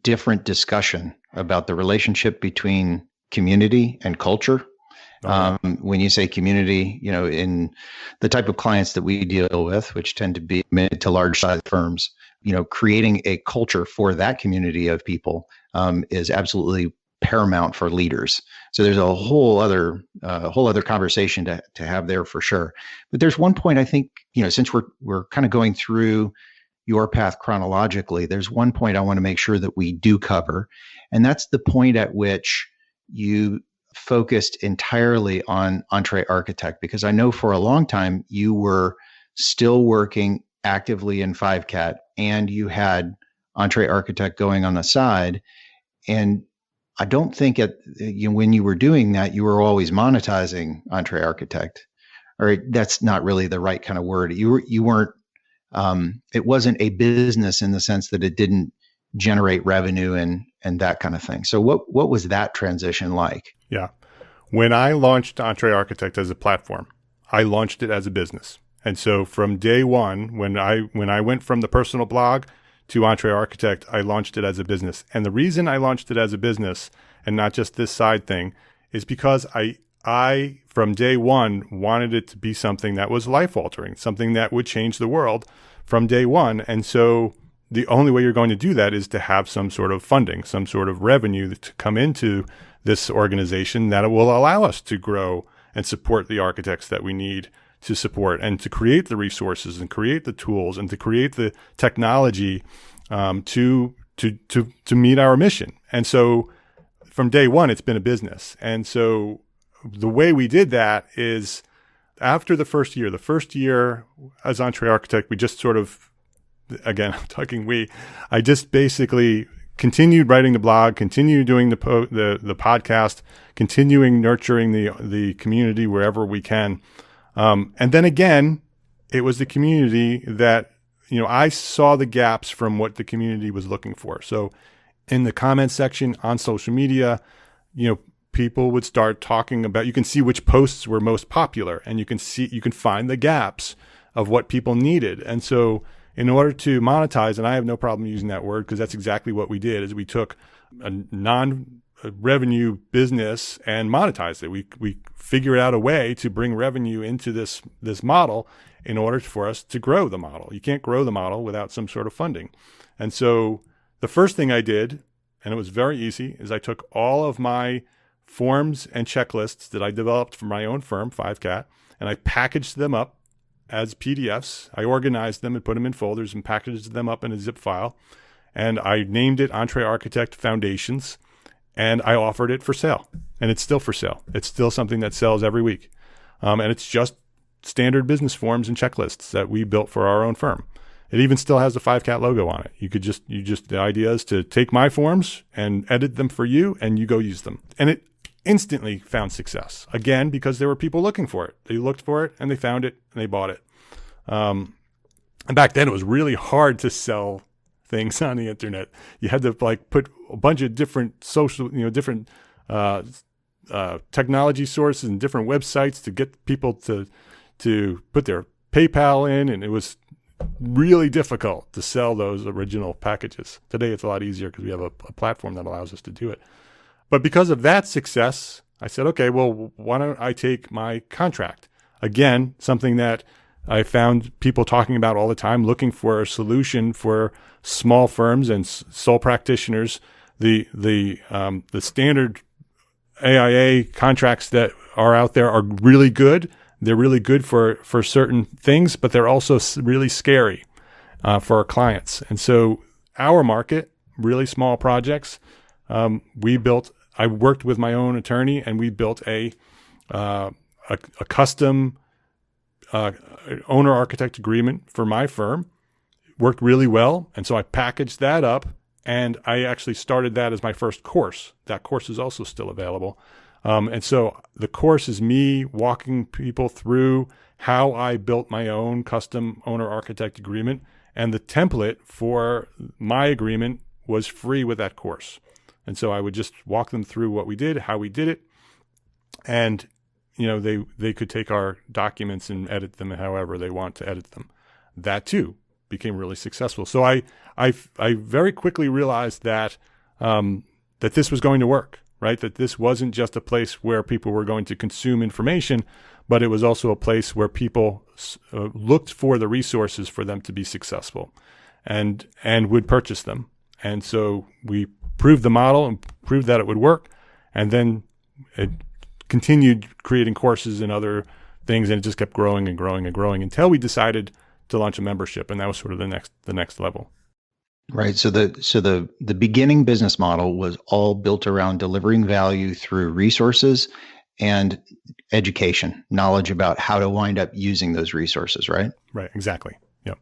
different discussion about the relationship between community and culture. When you say community, in the type of clients that we deal with, which tend to be mid to large size firms, creating a culture for that community of people is absolutely paramount for leaders. So there's a whole other conversation to have there for sure. But there's one point I think, since we're kind of going through your path chronologically, there's one point I want to make sure that we do cover, and that's the point at which you focused entirely on EntreArchitect, because I know for a long time you were still working actively in 5CAT and you had EntreArchitect going on the side. And I don't think when you were doing that, you were always monetizing EntreArchitect, or that's not really the right kind of word. You weren't, it wasn't a business in the sense that it didn't generate revenue and that kind of thing. So what was that transition like? Yeah. When I launched EntreArchitect as a platform, I launched it as a business. And so from day one, when I went from the personal blog to EntreArchitect, I launched it as a business. And the reason I launched it as a business and not just this side thing is because I from day one wanted it to be something that was life altering, something that would change the world from day one. And so the only way you're going to do that is to have some sort of funding, some sort of revenue to come into this organization that will allow us to grow and support the architects that we need to support, and to create the resources and create the tools and to create the technology to meet our mission. And so from day one, it's been a business. And so the way we did that is after the first year as EntreArchitect, we just sort of, again, I'm talking I just basically continued writing the blog, continued doing the podcast, continuing nurturing the community wherever we can. And then again, it was the community that, I saw the gaps from what the community was looking for. So in the comment section on social media, people would start talking about, you can see which posts were most popular, and you can find the gaps of what people needed. And so in order to monetize, and I have no problem using that word because that's exactly what we did, is we took a non-revenue business and monetized it. We figured out a way to bring revenue into this model in order for us to grow the model. You can't grow the model without some sort of funding. And so the first thing I did, and it was very easy, is I took all of my forms and checklists that I developed for my own firm, 5Cat, and I packaged them up as PDFs. I organized them and put them in folders and packaged them up in a zip file. And I named it EntreArchitect Foundations, and I offered it for sale. And it's still for sale. It's still something that sells every week. And it's just standard business forms and checklists that we built for our own firm. It even still has the 5Cat logo on it. The idea is to take my forms and edit them for you, and you go use them. And it instantly found success. Again, because there were people looking for it. They looked for it and they found it and they bought it. And back then it was really hard to sell things on the internet. You had to put a bunch of different different technology sources and different websites to get people to put their PayPal in, and it was really difficult to sell those original packages. Today it's a lot easier because we have a platform that allows us to do it. But because of that success, I said, okay, well, why don't I take my contract? Again, something that I found people talking about all the time, looking for a solution for small firms and sole practitioners. The standard AIA contracts that are out there are really good. They're really good for certain things, but they're also really scary for our clients. And so our market, really small projects, I worked with my own attorney, and we built a custom owner-architect agreement for my firm. Worked really well, and so I packaged that up, and I actually started that as my first course. That course is also still available. And so the course is me walking people through how I built my own custom owner-architect agreement, and the template for my agreement was free with that course. And so I would just walk them through what we did, how we did it, and they could take our documents and edit them however they want to edit them. That too became really successful. So I very quickly realized that that this was going to work, right? That this wasn't just a place where people were going to consume information, but it was also a place where people looked for the resources for them to be successful, and would purchase them. And so we proved the model and proved that it would work, and then it continued creating courses and other things, and it just kept growing and growing and growing until we decided to launch a membership, and that was sort of the next level. Right. So the beginning business model was all built around delivering value through resources and education, knowledge about how to wind up using those resources, right? Right. Exactly. Yep.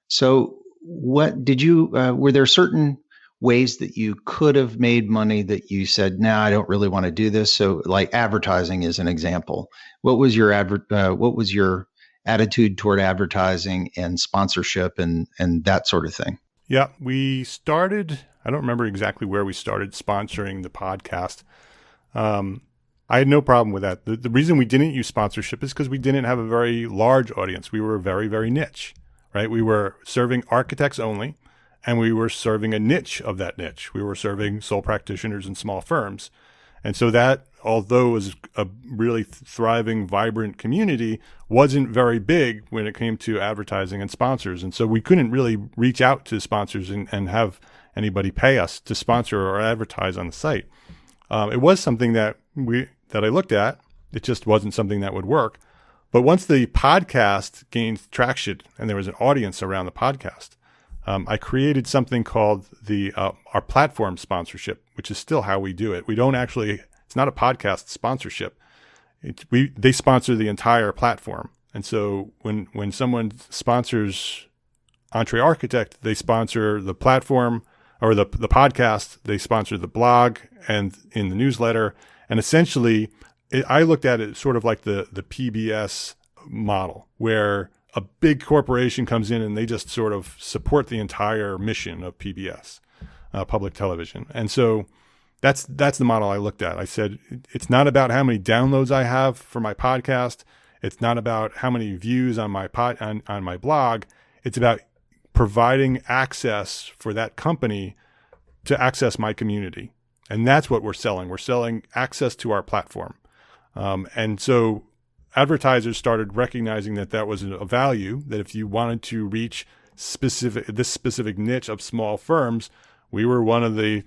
So what did you, were there certain ways that you could have made money that you said, no, I don't really want to do this? So like advertising is an example. What was your attitude toward advertising and sponsorship and that sort of thing? Yeah, we started, I don't remember exactly where we started sponsoring the podcast. I had no problem with that. The reason we didn't use sponsorship is because we didn't have a very large audience. We were very, very niche, right? We were serving architects only, and we were serving a niche of that niche. We were serving sole practitioners and small firms. And so that, although it was a really thriving, vibrant community, wasn't very big when it came to advertising and sponsors. And so we couldn't really reach out to sponsors and have anybody pay us to sponsor or advertise on the site. It was something that I looked at. It just wasn't something that would work. But once the podcast gained traction and there was an audience around the podcast, I created something called our platform sponsorship, which is still how we do it. We don't actually, it's not a podcast sponsorship. They sponsor the entire platform. And so when someone sponsors EntreArchitect, they sponsor the platform or the podcast, they sponsor the blog and in the newsletter. And essentially, I looked at it sort of like the PBS model, where a big corporation comes in and they just sort of support the entire mission of PBS, public television. And so that's the model I looked at. I said, it's not about how many downloads I have for my podcast. It's not about how many views on my on my blog. It's about providing access for that company to access my community. And that's what we're selling. We're selling access to our platform. And so advertisers started recognizing that was a value, that if you wanted to reach this specific niche of small firms, we were one of the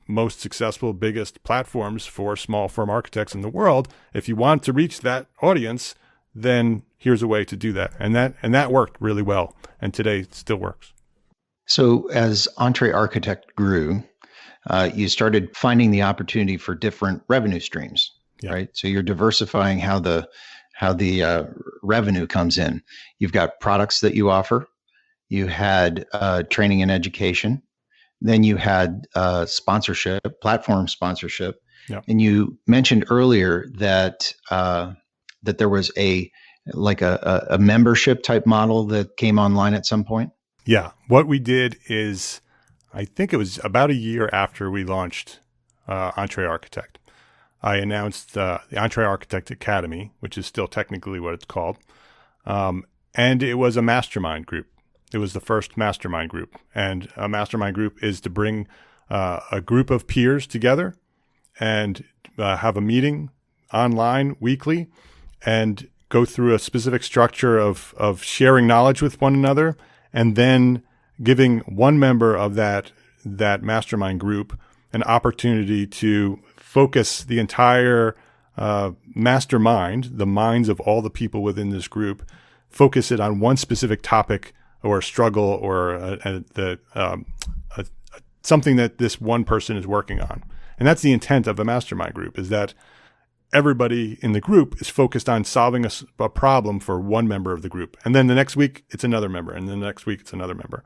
most successful, biggest platforms for small firm architects in the world. If you want to reach that audience, then here's a way to do that. And that worked really well. And today it still works. So as EntreArchitect grew, you started finding the opportunity for different revenue streams. Yeah. Right. So you're diversifying how the revenue comes in. You've got products that you offer. You had training and education. Then you had sponsorship, platform sponsorship. Yeah. And you mentioned earlier that there was a membership type model that came online at some point. Yeah. What we did is, I think it was about a year after we launched EntreArchitect, I announced the EntreArchitect Academy, which is still technically what it's called. And it was a mastermind group. It was the first mastermind group. And a mastermind group is to bring a group of peers together and have a meeting online weekly and go through a specific structure of sharing knowledge with one another, and then giving one member of that mastermind group an opportunity to focus the entire mastermind, the minds of all the people within this group, focus it on one specific topic or a struggle or something that this one person is working on. And that's the intent of a mastermind group, is that everybody in the group is focused on solving a problem for one member of the group. And then the next week, it's another member. And then the next week, it's another member.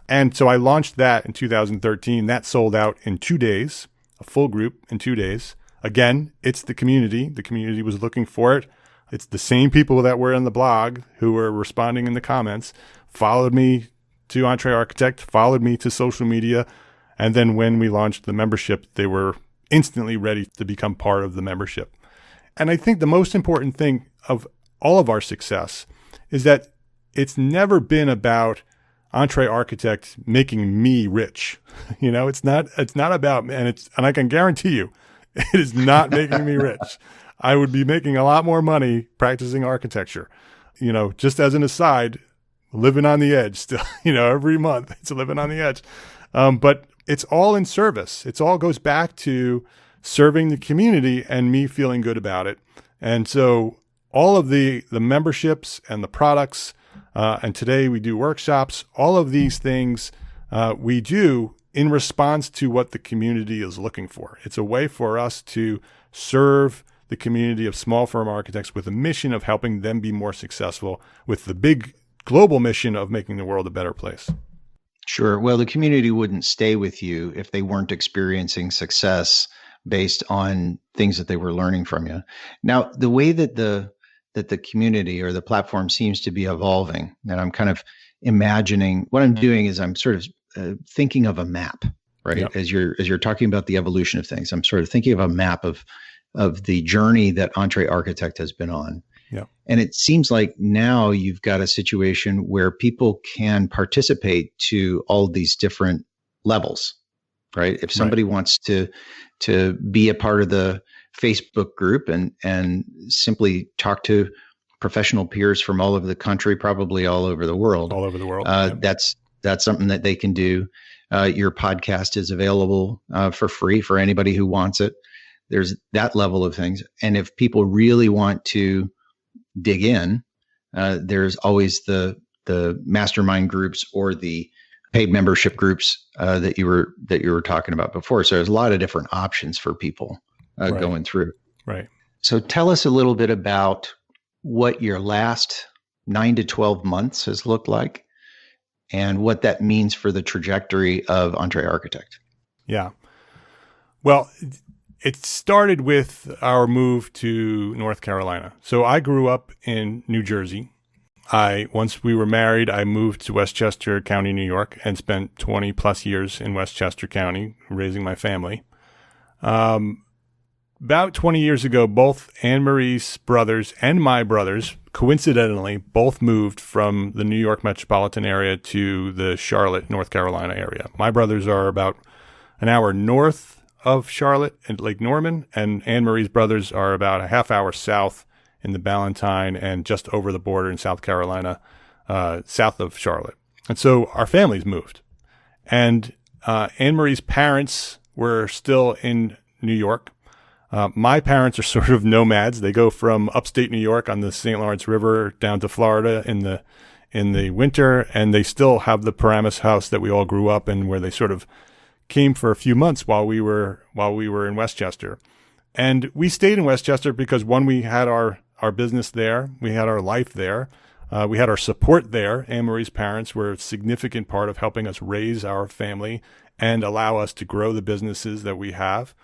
And so I launched that in 2013. That sold out in 2 days, a full group in 2 days. Again, it's the community. The community was looking for it. It's the same people that were on the blog who were responding in the comments, followed me to EntreArchitect, followed me to social media. And then when we launched the membership, they were instantly ready to become part of the membership. And I think the most important thing of all of our success is that it's never been about EntreArchitect making me rich. You know, it's not about, and I can guarantee you, it is not making me rich. I would be making a lot more money practicing architecture. You know, just as an aside, living on the edge still, every month it's living on the edge. But it's all in service. It all goes back to serving the community and me feeling good about it. And so all of the memberships and the products, and today we do workshops, all of these things we do in response to what the community is looking for. It's a way for us to serve the community of small firm architects with a mission of helping them be more successful with the big global mission of making the world a better place. Sure. Well, the community wouldn't stay with you if they weren't experiencing success based on things that they were learning from you. Now, the way that the community or the platform seems to be evolving, and I'm kind of imagining what I'm doing is I'm sort of thinking of a map, right? Yep. As you're talking about the evolution of things, I'm sort of thinking of a map of the journey that EntreArchitect has been on. Yeah. And it seems like now you've got a situation where people can participate to all these different levels, right? If somebody wants to be a part of the Facebook group and simply talk to professional peers from all over the country, probably all over the world, that's something that they can do. Your podcast is available for free for anybody who wants it. There's that level of things. And if people really want to dig in, there's always the mastermind groups or the paid membership groups that you were talking about before. So there's a lot of different options for people going through. Right. So tell us a little bit about what your last 9 to 12 months has looked like and what that means for the trajectory of EntreArchitect. Yeah. Well, it started with our move to North Carolina. So I grew up in New Jersey. Once we were married, I moved to Westchester County, New York, and spent 20 plus years in Westchester County raising my family. About 20 years ago, both Anne-Marie's brothers and my brothers, coincidentally, both moved from the New York metropolitan area to the Charlotte, North Carolina area. My brothers are about an hour north of Charlotte and Lake Norman, and Anne-Marie's brothers are about a half hour south in the Ballantine and just over the border in South Carolina, south of Charlotte. And so our families moved. And Anne-Marie's parents were still in New York. My parents are sort of nomads. They go from upstate New York on the St. Lawrence River down to Florida in the winter, and they still have the Paramus house that we all grew up in, where they sort of came for a few months while we were in Westchester. And we stayed in Westchester because, one, we had our business there, we had our life there, we had our support there. Anne-Marie's parents were a significant part of helping us raise our family and allow us to grow the businesses that we have.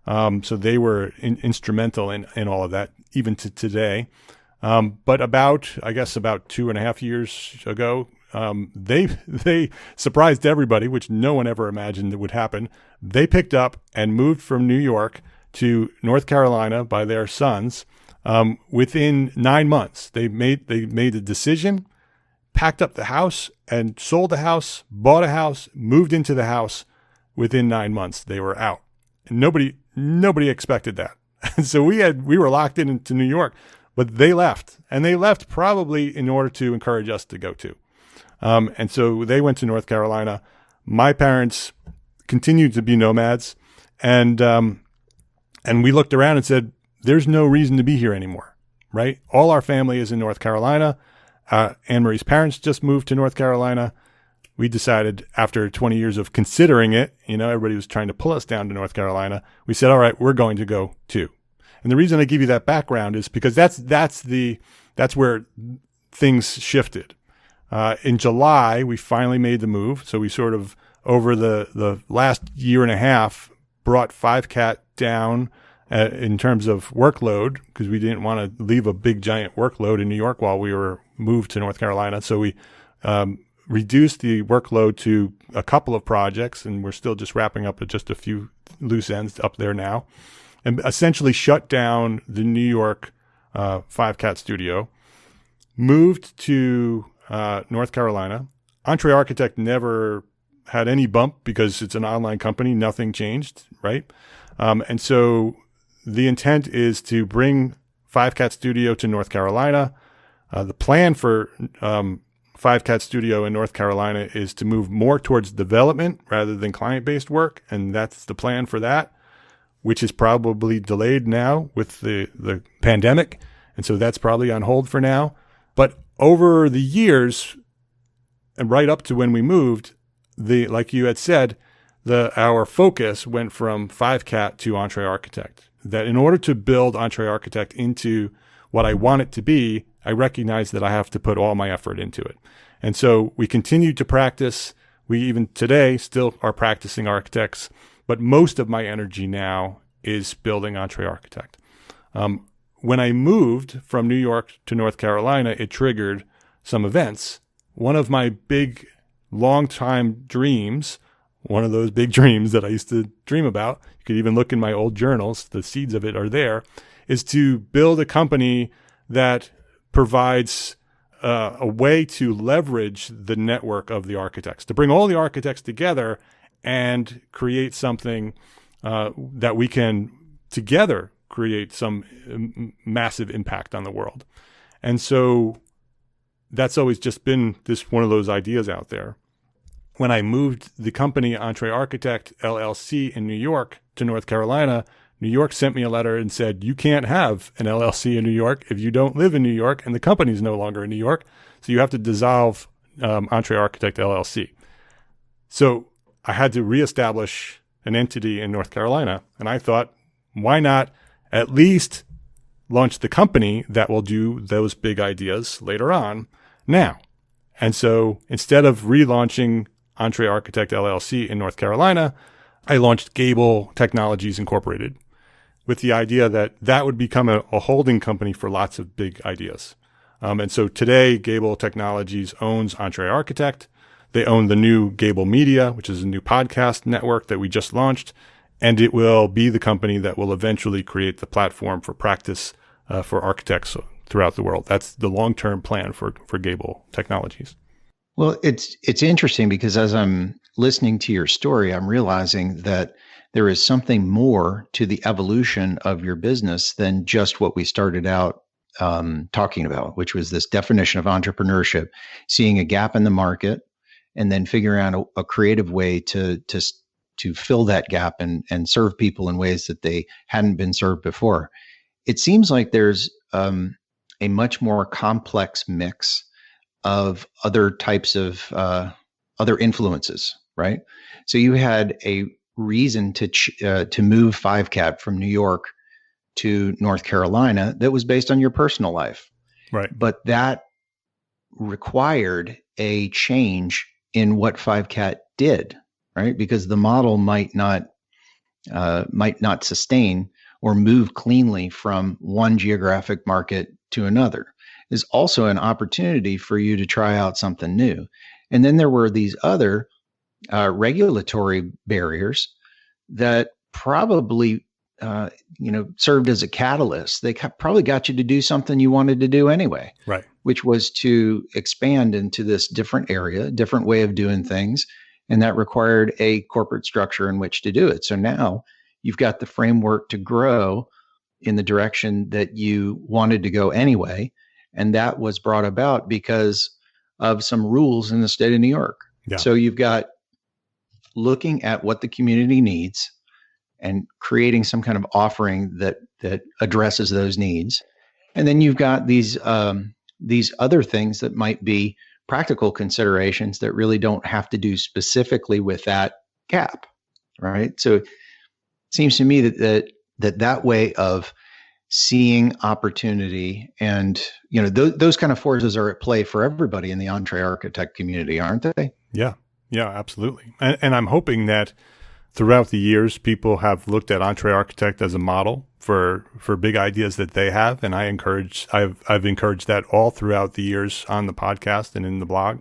So they were instrumental in all of that, even to today. But about 2.5 years ago, they surprised everybody, which no one ever imagined that would happen. They picked up and moved from New York to North Carolina by their sons. Within 9 months, they made a decision, packed up the house, and sold the house, bought a house, moved into the house. Within 9 months, they were out. And nobody expected that. And so we were locked into New York, but they left, and they left probably in order to encourage us to go too. And so they went to North Carolina. My parents continued to be nomads, and we looked around and said, there's no reason to be here anymore, right? All our family is in North Carolina. Anne-Marie's parents just moved to North Carolina. We decided, after 20 years of considering it, everybody was trying to pull us down to North Carolina. We said, all right, we're going to go too. And the reason I give you that background is because that's where things shifted. In July, we finally made the move. So we sort of, over the last year and a half, brought 5CAT down in terms of workload, because we didn't want to leave a big giant workload in New York while we were moved to North Carolina. So we reduced the workload to a couple of projects, and we're still just wrapping up at just a few loose ends up there now, and essentially shut down the New York 5CAT studio, moved to North Carolina. EntreArchitect never had any bump because it's an online company. Nothing changed, right? And so the intent is to bring 5CAT Studio to North Carolina. The plan for 5CAT Studio in North Carolina is to move more towards development rather than client-based work, and that's the plan for that, which is probably delayed now with the pandemic, and so that's probably on hold for now. But over the years, and right up to when we moved, like you had said, our focus went from 5CAT to EntreArchitect. That in order to build EntreArchitect into what I want it to be, I recognize that I have to put all my effort into it. And so we continued to practice. We even today still are practicing architects, but most of my energy now is building EntreArchitect. When I moved from New York to North Carolina, it triggered some events. One of my big, long-time dreams, one of those big dreams that I used to dream about, you could even look in my old journals, the seeds of it are there, is to build a company that provides a way to leverage the network of the architects, to bring all the architects together and create something that we can together create some massive impact on the world. And so that's always just been one of those ideas out there. When I moved the company EntreArchitect LLC in New York to North Carolina, New York sent me a letter and said, you can't have an LLC in New York if you don't live in New York, and the company's no longer in New York. So you have to dissolve EntreArchitect LLC. So I had to reestablish an entity in North Carolina. And I thought, why not at least launch the company that will do those big ideas later on now? And so instead of relaunching EntreArchitect LLC in North Carolina, I launched Gable Technologies Incorporated with the idea that that would become a holding company for lots of big ideas. And so today, Gable Technologies owns EntreArchitect. They own the new Gable Media, which is a new podcast network that we just launched. And it will be the company that will eventually create the platform for practice for architects throughout the world. That's the long-term plan for Gable Technologies. Well, it's interesting because as I'm listening to your story, I'm realizing that there is something more to the evolution of your business than just what we started out talking about, which was this definition of entrepreneurship, seeing a gap in the market, and then figuring out a creative way to fill that gap and serve people in ways that they hadn't been served before. It seems like there's a much more complex mix of other types of other influences, right? So you had a reason to move 5CAT from New York to North Carolina that was based on your personal life, right? But that required a change in what 5CAT did, right? Because the model might not sustain or move cleanly from one geographic market to another. Is also an opportunity for you to try out something new. And then there were these other regulatory barriers that probably served as a catalyst. They probably got you to do something you wanted to do anyway, right? Which was to expand into this different area, different way of doing things. And that required a corporate structure in which to do it. So now you've got the framework to grow in the direction that you wanted to go anyway. And that was brought about because of some rules in the state of New York. Yeah. So you've got looking at what the community needs and creating some kind of offering that addresses those needs. And then you've got these other things that might be practical considerations that really don't have to do specifically with that gap, right? So it seems to me that way of seeing opportunity and those kind of forces are at play for everybody in the EntreArchitect community, aren't they? Yeah, absolutely. And I'm hoping that throughout the years, people have looked at EntreArchitect as a model for big ideas that they have, and I've encouraged that all throughout the years on the podcast and in the blog,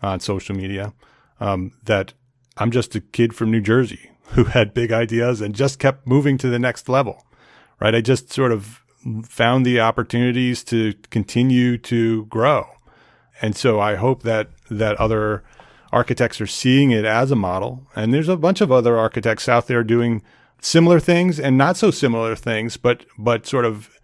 on social media. That I'm just a kid from New Jersey who had big ideas and just kept moving to the next level. Right, I just sort of found the opportunities to continue to grow. And so I hope that other architects are seeing it as a model. And there's a bunch of other architects out there doing similar things and not so similar things, but sort of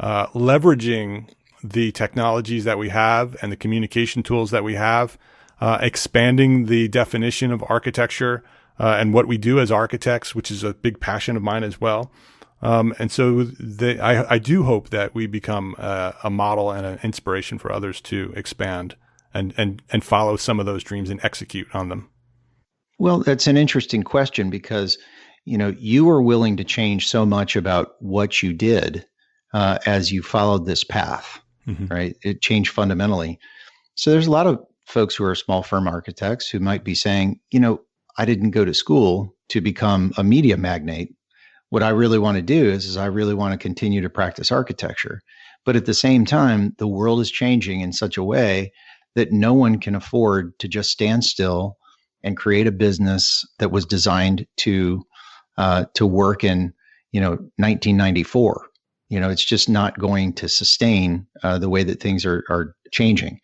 leveraging the technologies that we have and the communication tools that we have, expanding the definition of architecture and what we do as architects, which is a big passion of mine as well. And so I do hope that we become a model and an inspiration for others to expand and follow some of those dreams and execute on them. Well, that's an interesting question because, you were willing to change so much about what you did as you followed this path, right? It changed fundamentally. So there's a lot of folks who are small firm architects who might be saying, I didn't go to school to become a media magnate. What I really want to do is I really want to continue to practice architecture. But at the same time, the world is changing in such a way that no one can afford to just stand still and create a business that was designed to work in, 1994. It's just not going to sustain the way that things are changing.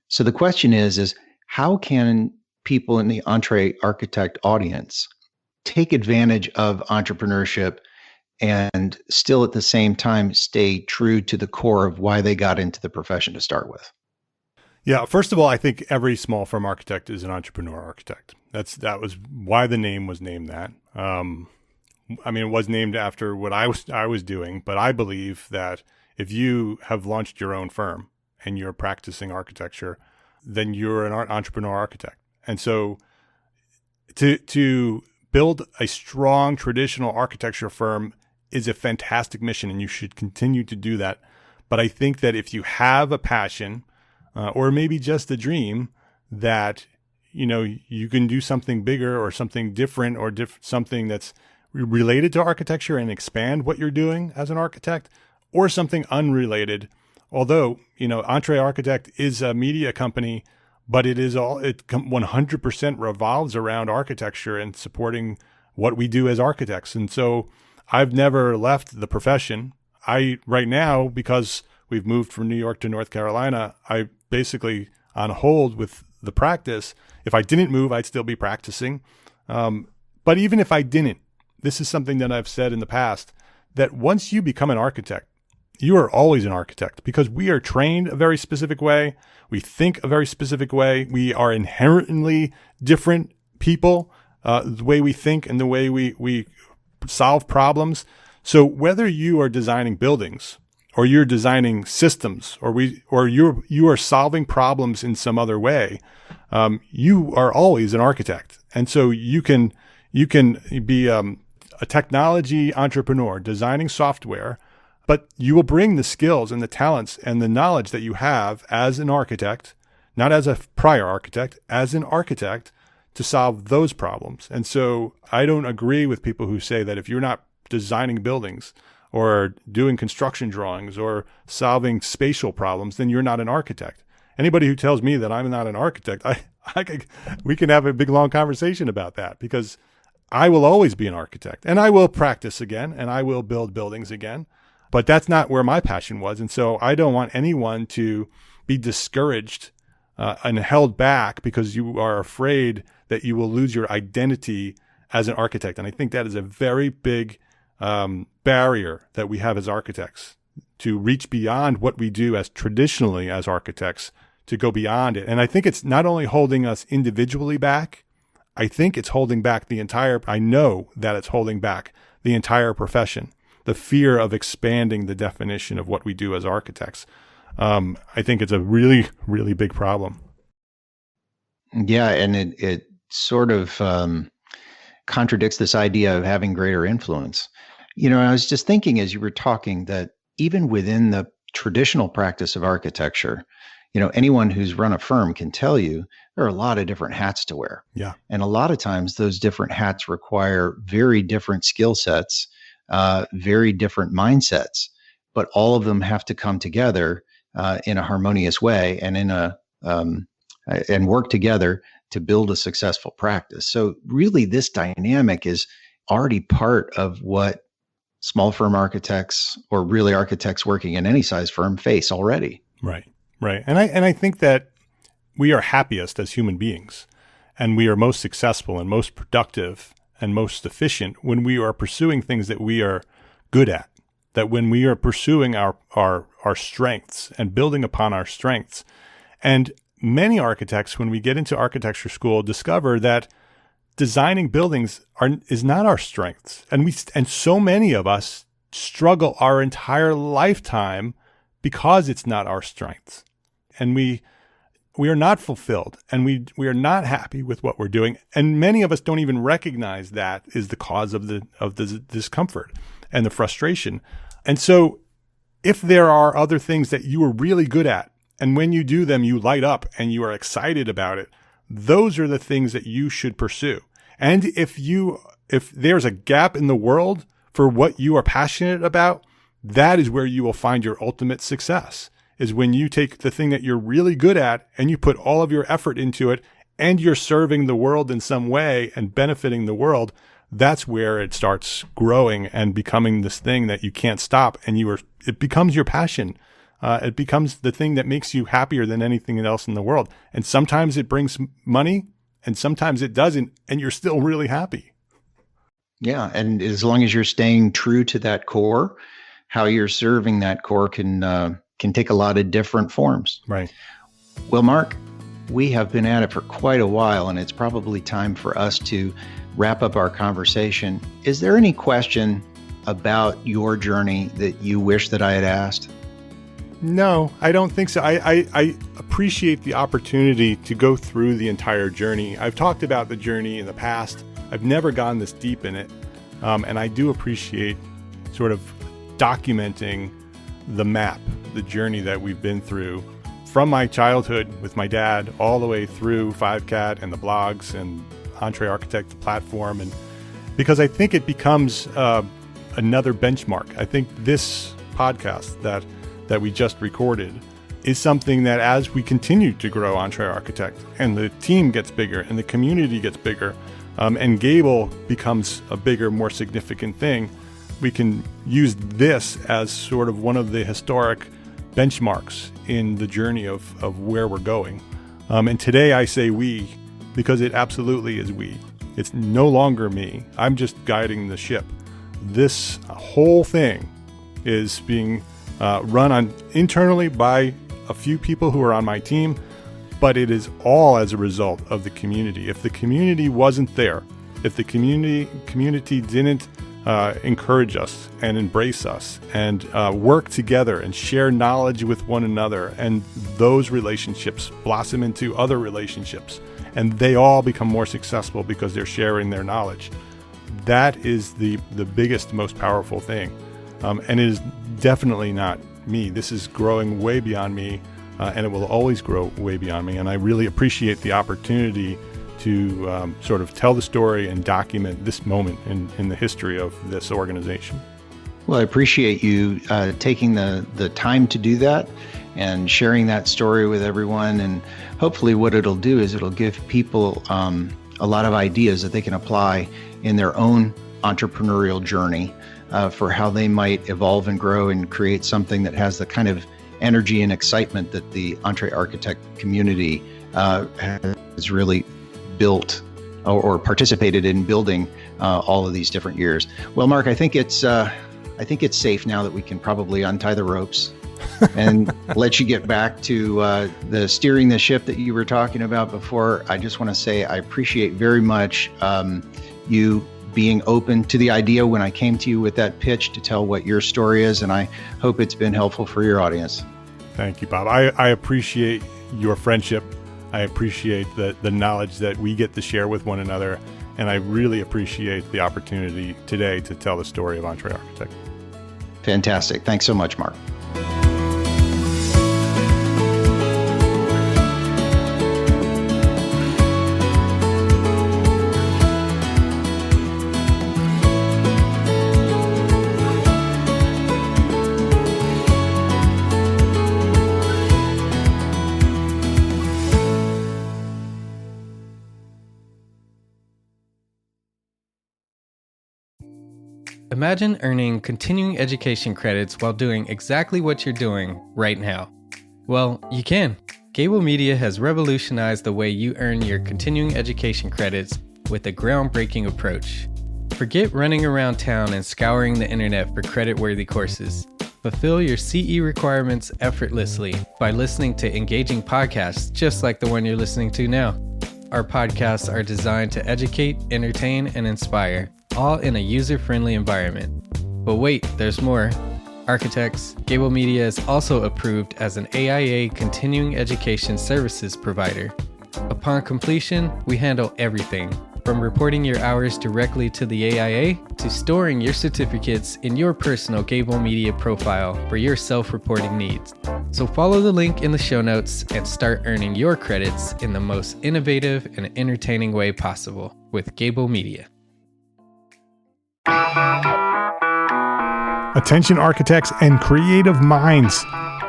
So the question is how can people in the EntreArchitect audience take advantage of entrepreneurship and still at the same time stay true to the core of why they got into the profession to start with? Yeah, first of all, I think every small firm architect is an entrepreneur architect. That was why the name was named that. It was named after what I was doing, but I believe that if you have launched your own firm and you're practicing architecture, then you're an entrepreneur architect. And so to build a strong traditional architecture firm is a fantastic mission, and you should continue to do that. But I think that if you have a passion or maybe just a dream that, you can do something bigger or something different or something that's related to architecture and expand what you're doing as an architect, or something unrelated. Although, EntreArchitect is a media company, but it 100% revolves around architecture and supporting what we do as architects. And so I've never left the profession. Right now, because we've moved from New York to North Carolina, I basically on hold with the practice. If I didn't move, I'd still be practicing. But even if I didn't, this is something that I've said in the past, that once you become an architect, you are always an architect, because we are trained a very specific way. We think a very specific way. We are inherently different people, the way we think and the way we solve problems. So whether you are designing buildings or you're designing systems or you are solving problems in some other way, you are always an architect. And so you can be a technology entrepreneur designing software, but you will bring the skills and the talents and the knowledge that you have as an architect, not as a prior architect, as an architect, to solve those problems. And so I don't agree with people who say that if you're not designing buildings or doing construction drawings or solving spatial problems, then you're not an architect. Anybody who tells me that I'm not an architect, we can have a big, long conversation about that, because I will always be an architect, and I will practice again, and I will build buildings again. But that's not where my passion was. And so I don't want anyone to be discouraged and held back because you are afraid that you will lose your identity as an architect. And I think that is a very big barrier that we have as architects, to reach beyond what we do as traditionally as architects, to go beyond it. And I think it's not only holding us individually back, I think it's holding back I know that it's holding back the entire profession. The fear of expanding the definition of what we do as architects. I think it's a really, really big problem. Yeah, and it sort of contradicts this idea of having greater influence. I was just thinking as you were talking that even within the traditional practice of architecture, anyone who's run a firm can tell you there are a lot of different hats to wear. Yeah. And a lot of times those different hats require very different skill sets, very different mindsets, but all of them have to come together in a harmonious way and and work together to build a successful practice. So really, this dynamic is already part of what small firm architects, or really architects working in any size firm, face already. Right. And I think that we are happiest as human beings, and we are most successful and most productive and most efficient when we are pursuing things that we are good at, that when we are pursuing our strengths and building upon our strengths. And many architects, when we get into architecture school, discover that designing buildings is not our strengths. And so many of us struggle our entire lifetime because it's not our strengths. And we are not fulfilled, and we are not happy with what we're doing. And many of us don't even recognize that is the cause of the discomfort and the frustration. And so if there are other things that you are really good at, and when you do them, you light up and you are excited about it, those are the things that you should pursue. And if there's a gap in the world for what you are passionate about, that is where you will find your ultimate success, is when you take the thing that you're really good at and you put all of your effort into it, and you're serving the world in some way and benefiting the world. That's where it starts growing and becoming this thing that you can't stop. And it becomes your passion. It becomes the thing that makes you happier than anything else in the world. And sometimes it brings money, And sometimes it doesn't, and you're still really happy. Yeah. And as long as you're staying true to that core, how you're serving that core can take a lot of different forms. Right. Well, Mark, we have been at it for quite a while, and it's probably time for us to wrap up our conversation. Is there any question about your journey that you wish that I had asked? No, I don't think so. I appreciate the opportunity to go through the entire journey. I've talked about the journey in the past. I've never gone this deep in it. And I do appreciate sort of documenting the map, the journey that we've been through from my childhood with my dad all the way through 5CAT and the blogs and EntreArchitect, the platform. And because I think it becomes another benchmark. I think this podcast that we just recorded is something that as we continue to grow EntreArchitect and the team gets bigger and the community gets bigger, and Gable becomes a bigger, more significant thing, we can use this as sort of one of the historic benchmarks in the journey of where we're going. And today I say we, because it absolutely is we. It's no longer me. I'm just guiding the ship. This whole thing is being run internally by a few people who are on my team, but it is all as a result of the community. If the community wasn't there, if the community didn't encourage us and embrace us and work together and share knowledge with one another, and those relationships blossom into other relationships, and they all become more successful because they're sharing their knowledge. That is the biggest, most powerful thing. And it is definitely not me. This is growing way beyond me, and it will always grow way beyond me. And I really appreciate the opportunity to sort of tell the story and document this moment in the history of this organization. Well, I appreciate you taking the time to do that and sharing that story with everyone. And hopefully what it'll do is it'll give people a lot of ideas that they can apply in their own entrepreneurial journey for how they might evolve and grow and create something that has the kind of energy and excitement that the EntreArchitect community has really built or participated in building all of these different years. Well, Mark, I think it's safe now that we can probably untie the ropes and let you get back to the steering the ship that you were talking about before. I just want to say I appreciate very much you being open to the idea when I came to you with that pitch to tell what your story is, and I hope it's been helpful for your audience. Thank you, Bob. I appreciate your friendship. I appreciate the knowledge that we get to share with one another, and I really appreciate the opportunity today to tell the story of EntreArchitect. Fantastic. Thanks so much, Mark. Imagine earning continuing education credits while doing exactly what you're doing right now. Well, you can. Gable Media has revolutionized the way you earn your continuing education credits with a groundbreaking approach. Forget running around town and scouring the internet for credit-worthy courses. Fulfill your CE requirements effortlessly by listening to engaging podcasts just like the one you're listening to now. Our podcasts are designed to educate, entertain, and inspire, all in a user-friendly environment. But wait, there's more. Architects, Gable Media is also approved as an AIA continuing education services provider. Upon completion, we handle everything, from reporting your hours directly to the AIA to storing your certificates in your personal Gable Media profile for your self-reporting needs. So follow the link in the show notes and start earning your credits in the most innovative and entertaining way possible with Gable Media. Attention architects and creative minds,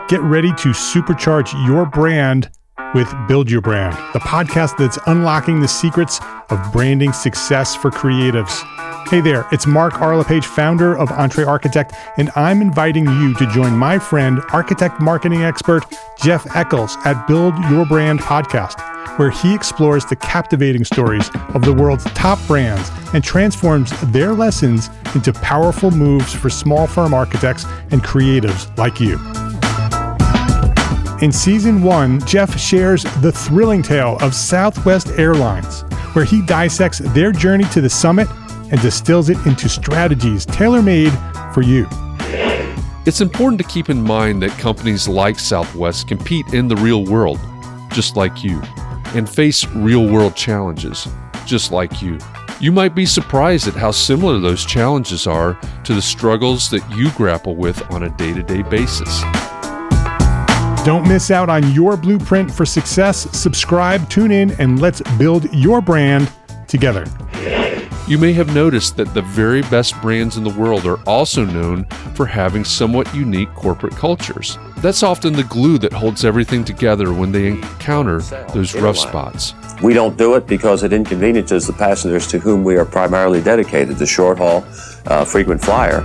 get ready to supercharge your brand with Build Your Brand, the podcast that's unlocking the secrets of branding success for creatives. Hey there, it's Mark Arlepage, founder of EntreArchitect, and I'm inviting you to join my friend, architect marketing expert Jeff Eccles at Build Your Brand podcast, where he explores the captivating stories of the world's top brands and transforms their lessons into powerful moves for small firm architects and creatives like you. In Season 1, Jeff shares the thrilling tale of Southwest Airlines, where he dissects their journey to the summit and distills it into strategies tailor-made for you. It's important to keep in mind that companies like Southwest compete in the real world, just like you, and face real-world challenges, just like you. You might be surprised at how similar those challenges are to the struggles that you grapple with on a day-to-day basis. Don't miss out on your blueprint for success. Subscribe, tune in, and let's build your brand together. You may have noticed that the very best brands in the world are also known for having somewhat unique corporate cultures. That's often the glue that holds everything together when they encounter those rough spots. We don't do it because it inconveniences the passengers to whom we are primarily dedicated, the short haul, frequent flyer.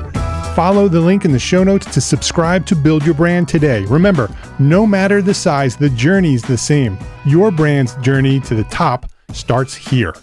Follow the link in the show notes to subscribe to Build Your Brand today. Remember, no matter the size, the journey's the same. Your brand's journey to the top starts here.